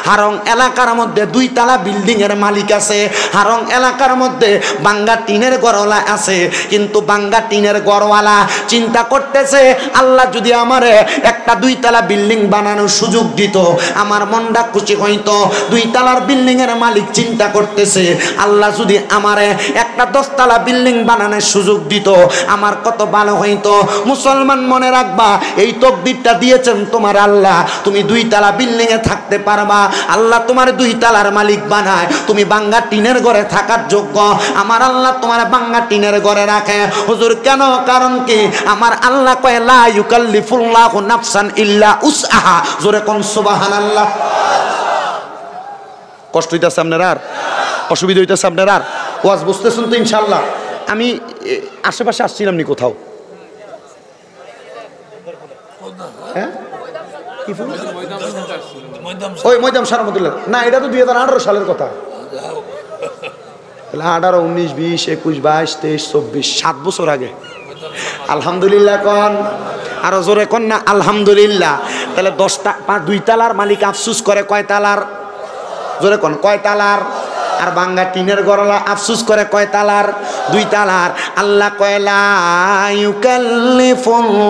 হারং এলাকার মধ্যে 2 তলা বিল্ডিং এর মালিক আছে, হারং এলাকার মধ্যে বাঙ্গা টিনের ঘরওয়ালা আছে, কিন্তু বাঙ্গা টিনের ঘরওয়ালা চিন্তা করতেছে, আল্লাহ যদি আমারে একটা 2 তলা বিল্ডিং বানানোর সুযোগ দিত, আমার মনটা খুশি হইতো। 2 তলার বিল্ডিং এর মালিক চিন্তা করতেছে, আল্লাহ যদি আমারে একটা 10 তলা বিল্ডিং বানানোর সুযোগ দিত, আমার কত ভালো হইতো। মুসলমান, মনে রাখবা, এই তাকদীরটা দিয়েছেন তোমার আল্লাহ। তুমি 2 তলা বিল্ডিং এ থাকতে পারবা, আল্লাহ তোমার 2 তলার মালিক বানায়, তুমি বাঙ্গা টিনের ঘরে থাকার যোগ্য। আমার আল্লাহ তোমার বাঙ্গা টিনের ঘরে রাখে। হুজুর কেন? কারণ কি? আমার আল্লাহ কয় লা ইউকাল্লিফুল্লাহু নাফসান ইল্লা উসআহা। জোরে কোন সুবহানাল্লাহ। কষ্ট হইতাছে আপনার? আর অসুবিধা হইতাছে আপনার? আর ওয়াজ বুঝতেছেন তো ইনশাআল্লাহ? আমি আশেপাশে আসছিলাম নি কোথাও? হ্যাঁ, ওই ময়দাম সারামতুল্লাহ না, এটা তো 2018 সালের কথা। 18, 19, 20, 21, 22, 23, 24, 7 বছর আগে। আলহামদুলিল্লাহ কন, আরো জোরে কন না আলহামদুলিল্লাহ। তাহলে 2 তলার মালিক আফসুস করে কয় তালার? জোরে কন, কয় তালার? আর বাঙ্গা টিনের গড়লা আফসুস করে কয় তালার? 2 তালার। আল্লাহ কয় লা ইউকাল্লিফুল্লাহু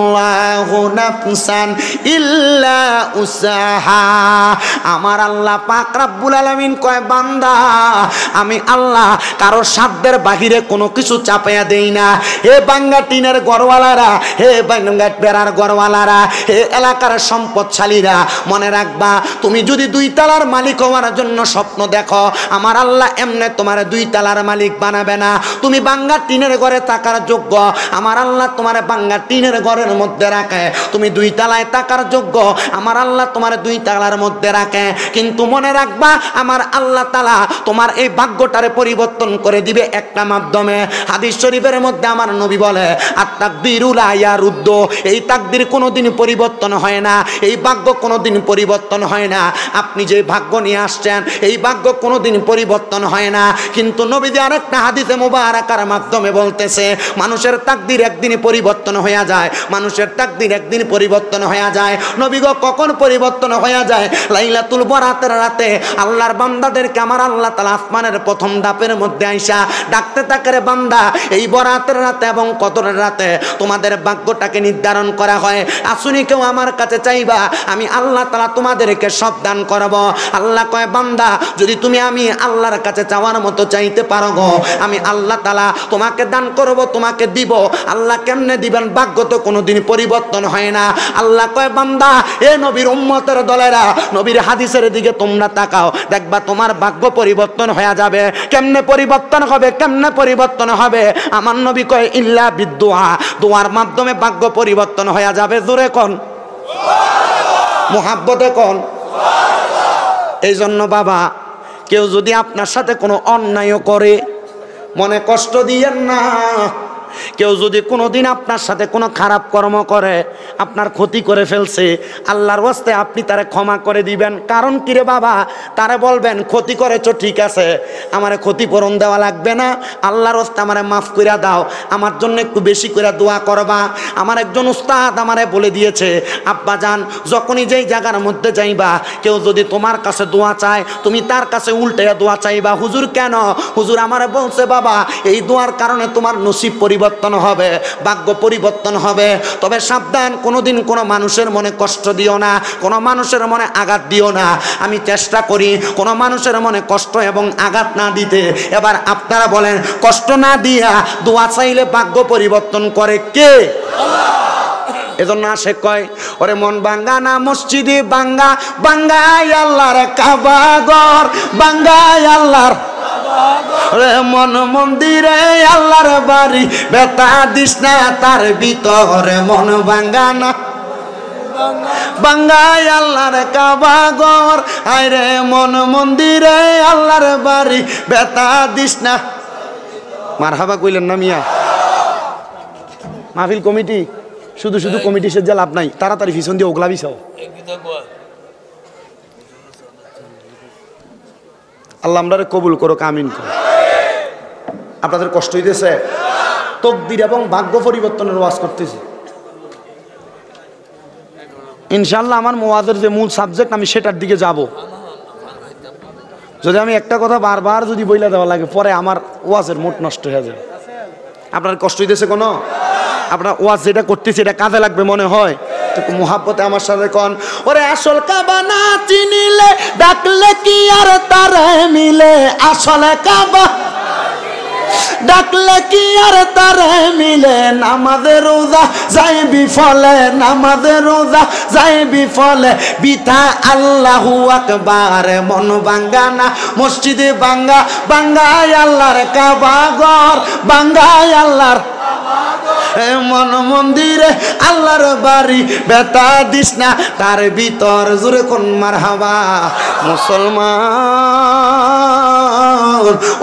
নাফসান ইল্লা উসাহা। আমার আল্লাহ পাক রব্বুল আলামিন কয়, বান্দা আমি আল্লাহ কারো সাধ্যের বাহিরে কোনো কিছু চাপাইয়া দেই না। হে বাঙ্গা টিনের গড়ওয়ালারা, হে বাঙ্গা বেড়ার গড়ওয়ালারা, হে এলাকার সম্পদশালীরা, মনে রাখবা, তুমি যদি 2 তালার মালিক হওয়ার জন্য স্বপ্ন দেখো, আমার আল্লাহ এমনে তোমার 2 তালার মালিক বানাবে না। তুমি বাঙ্গা টিনের ঘরে থাকার যোগ্য, আমার আল্লাহ তোমার বাঙ্গা টিনের ঘরের মধ্যে রাখে। তুমি 2 তালায় থাকার যোগ্য, আমার আল্লাহ তোমার 2 তালার মধ্যে রাখে। কিন্তু মনে রাখবা, আমার আল্লাহ তাআলা তোমার এই ভাগ্যটারে পরিবর্তন করে দিবে একটা মাধ্যমে। হাদিস শরীফের মধ্যে আমার নবী বলে, আত-তাকদিরু লা ইয়ারুদ্দু, এই তাকদীর কোনোদিন পরিবর্তন হয় না, এই ভাগ্য কোনোদিন পরিবর্তন হয় না। আপনি যে ভাগ্য নিয়ে আসছেন, এই ভাগ্য কোনোদিন পরিবর্তন হয় না। কিন্তু নবীজি আরেকটা হাদিসে মুবারাকার মাধ্যমে বলতেছে, মানুষের তাকদীর একদিন পরিবর্তন হয়ে যায়, মানুষের তাকদীর একদিন পরিবর্তন হয়ে যায়। নবী গো, কখন পরিবর্তন হয়ে যায়? লাইলাতুল বরাতের রাতে আল্লাহর বান্দাদেরকে আমার আল্লাহ তাআলা আসমানের প্রথম ধাপের মধ্যে আইসা ডাকতে থাকে, রে বান্দা, এই বরাতের রাতে এবং কদরের রাতে তোমাদের ভাগ্যটাকে নির্ধারণ করা হয়। আসুনি কেউ আমার কাছে চাইবা, আমি আল্লাহ তাআলা তোমাদেরকে সব দান করব। আল্লাহ কয়, বান্দা, যদি তুমি আমি আল্লাহর কাছে চাওয়ার মতো চাইতে পারো গো, আমি আল্লাহ তাআলা তোমাকে দান করব তোমাকে দিব। আল্লাহ কেমনে দিবেন? ভাগ্য তো কোনোদিন পরিবর্তন হয় না। আল্লাহ কয় বান্দা, এ নবীর উম্মতের দলেরা, নবীর হাদিসের দিকে তোমরা তাকাও, দেখবা তোমার ভাগ্য পরিবর্তন হয়ে যাবে। কেমনে পরিবর্তন হবে? কেমনে পরিবর্তন হবে? আমার নবী কয় ইল্লা বিদুআ, দোয়ার মাধ্যমে ভাগ্য পরিবর্তন হয়ে যাবে। জোরে কোন, মুহাব্বতে কোন। এই জন্য বাবা, কেউ যদি আপনার সাথে কোনো অন্যায়ও করে মনে কষ্ট দিয়েন না। কেউ যদি কোনোদিন আপনার সাথে কোনো খারাপ কর্ম করে, আপনার ক্ষতি করে ফেলছে, আল্লাহর ওয়াস্তে আপনি তারে ক্ষমা করে দিবেন। কারণ কি রে বাবা? তারে বলবেন ক্ষতি করেছো ঠিক আছে, আমারে ক্ষতিপূরণ দেওয়া লাগবে না, আল্লাহর ওয়াস্তে আমারে মাফ করে দাও, আমার জন্য একটু বেশি করে দোয়া করবা। আমার একজন উস্তাদ আমারে বলে দিয়েছে, আব্বা জান, যখনই যেই জায়গার মধ্যে যাইবা, কেউ যদি তোমার কাছে দোয়া চায়, তুমি তার কাছে উল্টে দোয়া চাইবা। হুজুর কেন? হুজুর আমারে বলছে বাবা, এই দোয়ার কারণে তোমার নসিব পরিবর্তন হবে, ভাগ্য পরিবর্তন হবে। তবে সাবধান, কোনোদিন কোনো মানুষের মনে কষ্ট দিও না, কোনো মানুষের মনে আঘাত দিও না। আমি চেষ্টা করি কোনো মানুষের মনে কষ্ট এবং আঘাত না দিতে। এবার আপনারা বলেন, কষ্ট না দিয়া দোয়া চাইলে ভাগ্য পরিবর্তন করে কে? এজন্য আসে কয়, ওরে মন বাঙ্গা না মসজিদে বাঙ্গা, বাঙ্গাই আল্লাহর কাবা ঘর, বাঙ্গাই আল্লাহর মন মন্দিরে আল্লাহর বাড়ি, বেতা দিস না তার ভিতরে। মন বাঙ্গা না বাঙ্গাই আল্লাহর কাবা ঘর, আইরে মন মন্দিরে আল্লাহর বাড়ি, বেতা দিস না। মারহাবা কইলেন না মিয়া? মাহফিল কমিটি শুধু শুধু কমিটি সেজে লাভ নাই, তাড়াতাড়ি পিছন দিয়ে ওগলা বিছাও। আল্লাহ আমরারে কবুল করো, আমিন করো। আপনাদের কষ্ট হইতেছে? তকদির এবং ভাগ্য পরিবর্তনের ওয়াজ করতেছি ইনশাআল্লাহ। আমার ওয়াজের যে মূল সাবজেক্ট, আমি সেটার দিকে যাব। যদি আমি একটা কথা বারবার যদি বইলা দেওয়া লাগে, পরে আমার ওয়াজের মোট নষ্ট হয়ে যাবে। আপনার কষ্ট হইতেছে কোনো? আপনার ওয়াজ যেটা করতেছি এটা কাজে লাগবে মনে হয়? মুহাব্বতে আমার সাথে কোন, ওরে আসল কাবা না চিনিলে ডাকলে কি আর তারে মিলে, আসলে কাবা ডাকলে কি আর তারে মিলে, নামাজের রোজা যাই বিফলে, নামাজের রোজা যাই বিফলে, বিথা আল্লাহু আকবার। মন বাঙ্গা না মসজিদে বাঙ্গা, বাঙ্গাই আল্লাহর কাবা ঘর, বাঙ্গাই আল্লাহর মন মন্দিরে আল্লাহর বাড়ি, বেতা দিস না তার ভিতর। জোরে কোন মারহাবা। মুসলমান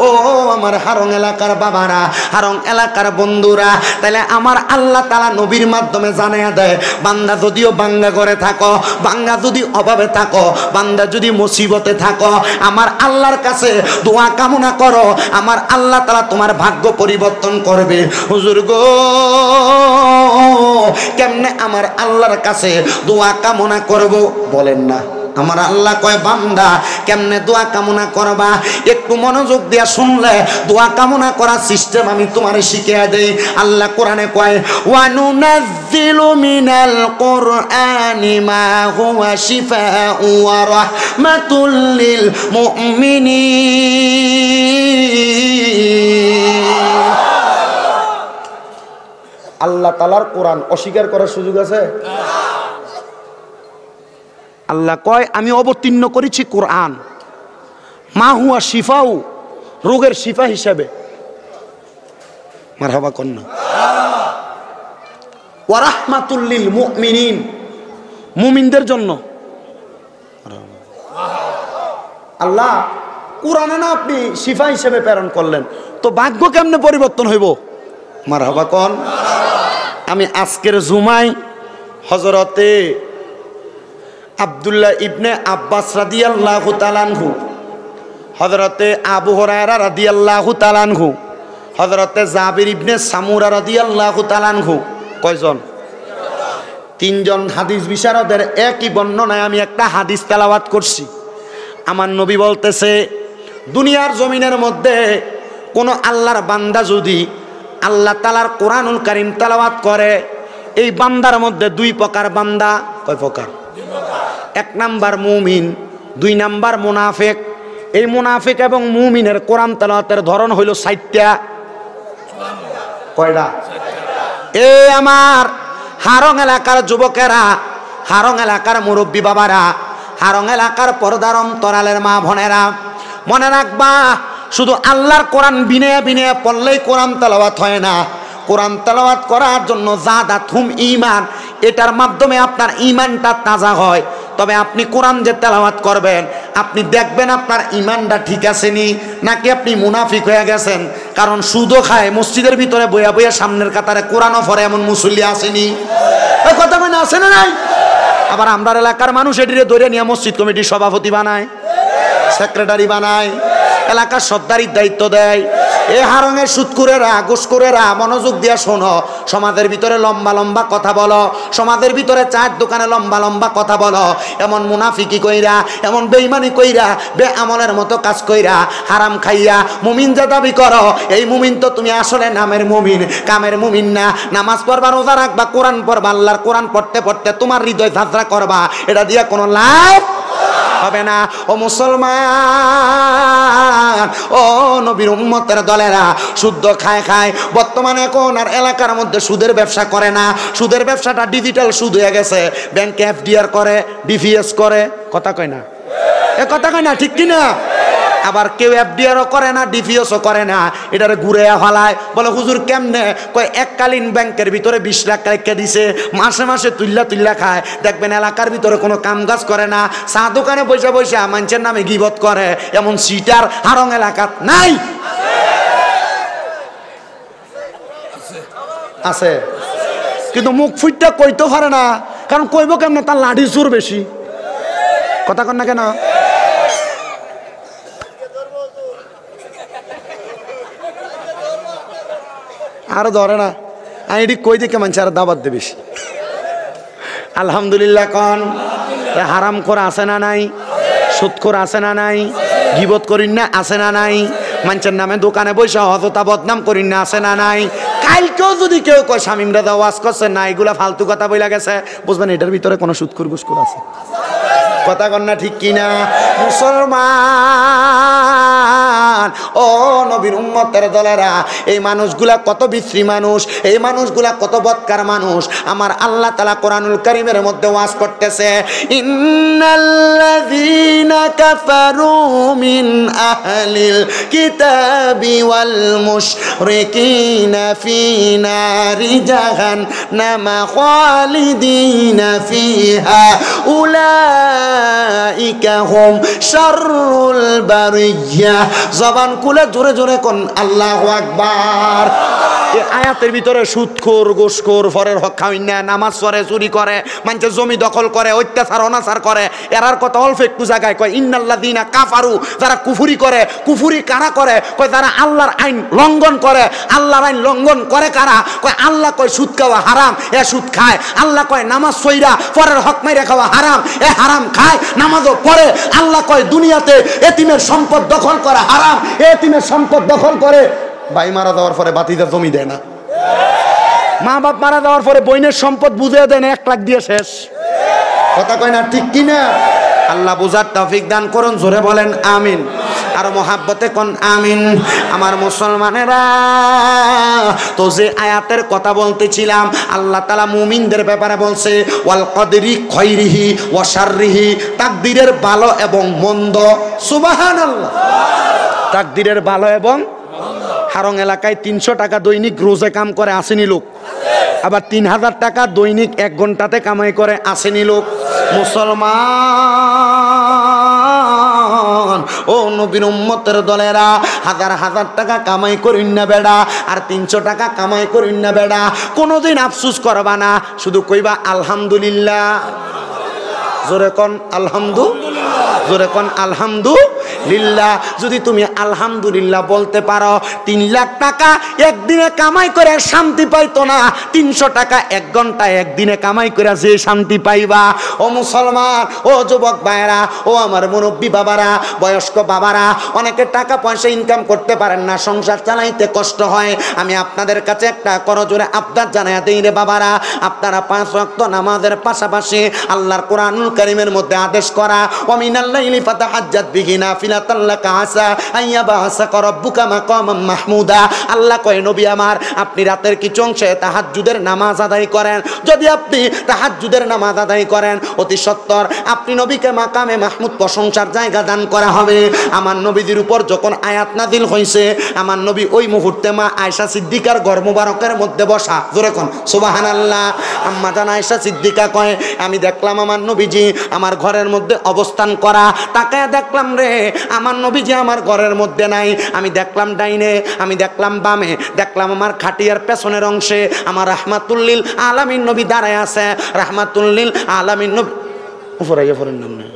ও আমার হারং এলাকার বাবারা, হারং এলাকার বন্ধুরা, তাহলে আমার আল্লাহ তাআলা নবীর মাধ্যমে জানাইয়া দেয়, বান্দা যদিও বাঙ্গা করে থাকো, বান্দা যদি অভাবে থাকো, বান্দা যদি মুসিবতে থাকো, আমার আল্লাহর কাছে দোয়া কামনা করো, আমার আল্লাহ তাআলা তোমার ভাগ্য পরিবর্তন করবে। হুজুর গো, কেমনে আমার আল্লাহর কাছে দোয়া কামনা করব বলেন না? আমার আল্লাহ কয়, বান্দা কেমনে দোয়া কামনা করবা, একটু মনোযোগ দিয়া শুনলে দোয়া কামনা করার সিস্টেম আমি তোমারে শিখিয়ে দেই। আল্লাহ কোরআনে কয়, ওয়া নুনাজ্জিলু মিনাল কুরআনি মা হুয়া শিফাউ ওয়া রাহমাতুল লিল মুমিনিন। আল্লাহ তাআলার কোরআন অস্বীকার করার সুযোগ আছে? আল্লাহ কয়, আমি অবতীর্ণ করেছি কোরআন, মা হুয়া শিফাউ, রোগের শিফা হিসাবে। মারহাবা কন্যা। ওয়া রাহমাতুল লিল মুমিনিন, মুমিনদের জন্য। আল্লাহ কোরআনে না আপনি শিফা হিসেবে প্রেরণ করলেন, তো ভাগ্য কেমনে পরিবর্তন হইব? মারহাবা কোন। আমি আজকের জুমায় হযরতে আব্দুল্লাহ ইবনে আব্বাস রাদিয়াল্লাহু তাআলা আনহু, হযরতে আবু হুরায়রা রাদিয়াল্লাহু তাআলা আনহু, হযরতে জাবির ইবনে সামুরা রাদিয়াল্লাহু তাআলা আনহু, কয়জন? তিনজন হাদিস বিশারদের একই বর্ণনায় আমি একটা হাদিস তেলাওয়াত করছি। আমার নবী বলতেছে, দুনিয়ার জমিনের মধ্যে কোন আল্লাহর বান্দা যদি আল্লাহ তাআলার কোরআনুল কারীম তেলাওয়াত করে, এই বান্দার মধ্যে দুই প্রকার বান্দা। কয় প্রকার? এক নাম্বার মুমিন, দুই নাম্বার মুনাফিক। এই মুনাফিক এবং মুমিনের কোরআন তেলাওয়াতের ধরন হইল 60টা। কয়টা? এ আমার হারং এলাকার যুবকেরা, হারং এলাকার মুরব্বী বাবারা, হারং এলাকার পর্দার অন্তরালের মা বোনেরা, মনে রাখবা শুধু আল্লাহর কোরআন বিনে বিনে পড়লেই কোরআন তেলাওয়াত হয় না। কোরআন তেলাওয়াত করার জন্য জাদাতুম ঈমান, এটার মাধ্যমে আপনার ঈমানটা তাজা হয়। তবে আপনি কোরআন যে তেলাওয়াত করবেন, আপনি দেখবেন আপনার ঈমানটা ঠিক আছে নি, নাকি আপনি মুনাফিক হয়ে গেছেন। কারণ সুদও খায়, মসজিদের ভিতরে বইয়া বইয়া সামনের কাতারে কোরআনও পড়ে এমন মুসল্লি আসেনি, এই কথা মানে আসে না নাই? আবার আমরা এলাকার মানুষ এটিরে ধরে নিয়ে মসজিদ কমিটির সভাপতি বানায়, সেক্রেটারি বানায়, এলাকার সর্দারির দায়িত্ব দেয়। এ হারঙের সুদকুরেরা, ঘুষখোরেরা, মনোযোগ দিয়া শোনো। সমাজের ভিতরে লম্বা লম্বা কথা বলো, সমাজের ভিতরে চায়ের দোকানে লম্বা লম্বা কথা বলো, এমন মুনাফিকি কইরা, এমন বেঈমানি কইরা, বেআমলের মতো কাজ কইরা, হারাম খাইয়া মুমিন যে দাবি করো, এই মুমিন তো তুমি আসলে নামের মুমিন, কামের মুমিন না। নামাজ পড়বা, রোজা রাখবা, কোরআন পড়বা, আল্লাহর কোরআন পড়তে পড়তে তোমার হৃদয় ঝাঁঝরা করবা, এটা দিয়া কোনো লাভ হবে না। ও মুসলমান, ও নবীর উম্মতের দলেরা, সুদ খায় খায় বর্তমানে এখন আর এলাকার মধ্যে সুদের ব্যবসা করে না। সুদের ব্যবসাটা ডিজিটাল সুদ হয়ে গেছে। ব্যাংকে এফডিআর করে, ডিভিএস করে, কথা কয় না? এ কথা কয় না, ঠিক কিনা? আবার কেউ এফডিআরও করে না, ডিভিএসও করে না, এটারে ঘুরে হালায়। বলে হুজুর কেমনে? কয় এককালীন ব্যাংকের ভিতরে 20 লাখ রেখে দিছে, মাসে মাসে তুল্লা তুল্লা খায়। দেখবেন এলাকার ভিতরে কোনো কাম কাজ করে না, চা দোকানে বসে বসে মানুষের নামে গিবত করে। এমন সিটার হারং এলাকাত নাই? আছে, কিন্তু মুখ ফুটটা কইতে পারে না। কারণ কইব কেমনে? তার লাঠি সুর বেশি। কথা কন না কেন? আর ধরে না, আমি এটি কই দেখে মানুষ আর দাবাত দেবে। আলহামদুলিল্লাহ কন। হারাম করে আছে না নাই? সুদ করে আছে না নাই? গিবত করিন না আছে না নাই? মানুষের নামে দোকানে বসে অযথা বদনাম করিন না আছে না নাই? কালকেও যদি কেউ কয় শামিম দাদা ওয়াজ করছে না, এগুলা ফালতু কথা বইলা গেছে, বুঝবেন এটার ভিতরে কোনো সুদখোর ঘুষখোর আছে। কথা কন না, ঠিক কিনা? মুসলমান, ও নবীর উম্মতের দলেরা, এই মানুষগুলা কত বিশ্রী মানুষ, এই মানুষগুলা কত বদকার মানুষ। আমার আল্লাহ তাআলা কোরআনুল কারীমের মধ্যে ওয়াজ করতেছে, ইন্নাল্লাযীনা কাফারু মিন আহলিল কিতাবি ওয়াল মুশরিকিনা ফি নারি জাহান্নামা খালিদিনা ফিহা উলাইকা হুম শাররুল বারিয়া। জবান খুলে জোরে জোরে কোন আল্লাহু আকবার। এই আয়াতের ভিতরে সুদখোর, ঘুষখোর, ফরের হক খাওয়াই না, নামাজ পড়ে, চুরি করে, মানুষের জমি দখল করে, অত্যাচার অনাচার করে, এরার কথা অল্প একটু জায়গায় কয় ইন্নাল্লাযীনা কাফারু, যারা কুফরি করে। কুফরি কারা করে? কয় যারা আল্লাহর আইন লঙ্ঘন করে। আল্লাহর আইন লঙ্ঘন করে কারা? কয় আল্লাহ কয় সুদ খাওয়া হারাম, এ সুদ খায়। আল্লাহ কয় নামাজ পড়া ফরের হক মাইরা খাওয়া হারাম, এ হারাম খায়, নামাজও পড়ে। আল্লাহ কয় দুনিয়াতে এতিমের সম্পদ দখল করা হারাম, এতিমের সম্পদ দখল করে। ভাই মারা যাওয়ার পরে বাতিদার জমি দেয় না, মা বাপ মারা যাওয়ার পরে বইনের সম্পদ বুঝে দেন 1 লাখ দিয়ে শেষ। কথা কয় না, ঠিক কিনা? আল্লাহ বুঝার তৌফিক দান করুন, জোরে বলেন আমিন। আর মহাব্বতে কোন আমিন। আমার মুসলমানেরা, তো যে আয়াতের কথা বলতেছিলাম, আল্লাহ তাআলা মুমিনদের ব্যাপারে বলছে ওয়াল কদরি খায়রিহি ওয়া শাররিহি, তাকদীরের ভালো এবং মন্দ। সুবহানাল্লাহ। তাকদীরের ভালো এবং হারং এলাকায় 300 টাকা দৈনিক রোজে কাম করে আসেনি লোক, আবার 3000 টাকা দৈনিক 1 ঘন্টাতে কামাই করে আসেনি লোক। মুসলমান, ও নবীর উম্মতের দলেরা, হাজার হাজার টাকা কামাই করিন না বেড়া, আর 300 টাকা কামাই করিন না বেড়া। কোনোদিন আফসুস করবা না, শুধু কইবা আলহামদুলিল্লাহ। জোরে কোন আলহামদুলিল্লাহ, জোরে কোন আলহামদুলিল্লাহ। যদি তুমি আলহামদুলিল্লাহ বলতে পারো, 3 লাখ টাকা একদিনে কামাই করে শান্তি পাইতো না, 300 টাকা 1 ঘন্টায় একদিনে কামাই করে যে শান্তি পাইবা। ও মুসলমান, ও যুবক ভাইরা, ও আমার মুরব্বী বাবারা, বয়স্ক বাবারা, অনেকে টাকা পয়সা ইনকাম করতে পারেন না, সংসার চালাইতে কষ্ট হয়। আমি আপনাদের কাছে একটা করজোরে আবদার জানাইয়া দেই রে বাবারা, আপনারা 5 ওয়াক্ত নামাজের পাশাপাশি আল্লাহর কোরআনুল কারীমের মধ্যে আদেশ করা ওয়া মিনাল লাইলি ফাতাহাজ্জাত বিহি নাফিলা নাফিলাতাল্লাকা আসা আইয়াবাসাকা রাব্বুকা মাকামান মাহমুদা। আল্লাহ কয় নবী আমার, আপনি রাতের কিছু অংশে তাহাজ্জুদের নামাজ আদায় করেন। যদি আপনি তাহাজ্জুদের নামাজ আদায় করেন, অতি সত্বর আপনি নবীকে মাকামে মাহমুদ প্রশংসার জায়গা দান করা হবে। আমার নবীদের উপর যখন আয়াত নাযিল হইছে, আমার নবী ওই মুহূর্তে মা আয়েশা সিদ্দিকার ঘর মুবারকের মধ্যে বসা। জোরে কোন সুবহানাল্লাহ। আম্মা জান আয়েশা সিদ্দিকা কয়, আমি দেখলাম আমার নবীজি আমার ঘরের মধ্যে অবস্থান করা। তাকায় দেখলাম রে আমার নবীজি আমার ঘরের মধ্যে নাই। আমি দেখলাম ডাইনে, আমি দেখলাম বামে, দেখলাম আমার খাটিয়ার পেছনের অংশে আমার রাহমাতুল-লিল আলামিন নবী দাঁড়ায় আছে। রাহমাতুল-লিল আলামিন নবী উপরে নাম না,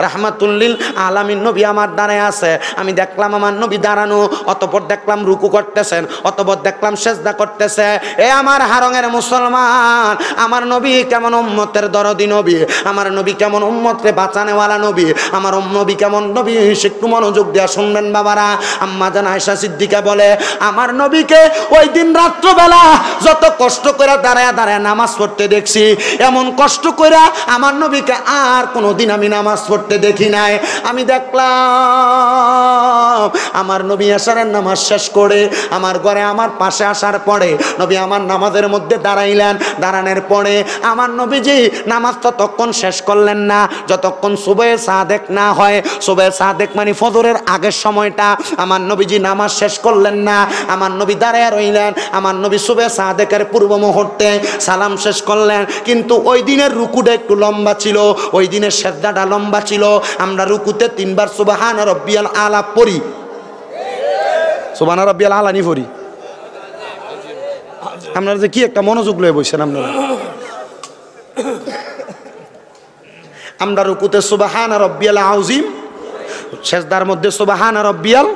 রাহমাতুল-লিল আলামিন নবী আমার দাঁড়ায় আছে। আমি দেখলাম আমার নবী দাঁড়ানো, অতঃপর দেখলাম রুকু করতেছেন, অতঃপর দেখলাম সেজদা করতেছে। এ আমার হারঙের মুসলমান, আমার নবী কেমন উম্মতের দরদি নবী, আমার নবী কেমন উম্মতকে বাঁচানেওয়ালা নবী, আমার নবী কেমন নবী, একটু মনোযোগ দেওয়া শুনবেন বাবারা। আম্মা জান আয়েশা সিদ্দিকা বলে, আমার নবীকে ওই দিন রাত্রবেলা যত কষ্ট করে দাঁড়ায় দাঁড়ায় নামাজ পড়তে দেখছি, এমন কষ্ট করে আমার নবীকে আর কোনোদিন আমি নামাজ পড়তে দেখি নাই। আমি দেখলাম আমার নবী এশারের নামাজ শেষ করে আমার ঘরে আমার পাশে আসার পরে নবী আমার নামাজের মধ্যে দাঁড়াইলেন। দাঁড়ানোর পরে আমার নবীজি নামাজ ততক্ষণ শেষ করলেন না যতক্ষণ সুবহে সাদেক না হয়। সুবহে সাদেক মানে ফজরের আগের সময়টা আমার নবীজি নামাজ শেষ করলেন না। আমার নবী দাঁড়ায় রইলেন। আমার নবী সুবহে সাদেকের পূর্ব মুহূর্তে সালাম শেষ করলেন। কিন্তু ওই দিনের রুকুটা একটু লম্বা ছিল, ওই দিনের সেজদাটা লম্বা ছিল। আমরা রুকুতে 3 বার সুবহান রাব্বিয়াল আলা পড়ি। সুবহান রাব্বিয়াল আলা নি পড়ি। আপনারা যে কি একটা মনোযোগ লয়ে বসেন আপনারা। আমরা রুকুতে সুবহান রাব্বিয়াল আযীম, সেজদার মধ্যে সুবহান রাব্বিয়াল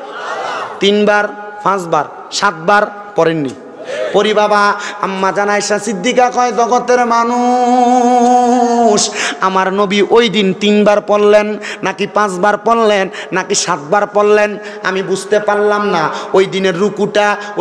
3 বার, 5 বার, 7 বার পড়েননি পড়ি বাবা। আম্মা জান আয়েশা সিদ্দিকা কয়, জগতের মানুষ, আমার নবী ওই দিন 3 বার পড়লেন নাকি 5 বার পড়লেন নাকি 7 বার পড়লেন আমি বুঝতে পারলাম না। ওই দিনের রুকুটা ওই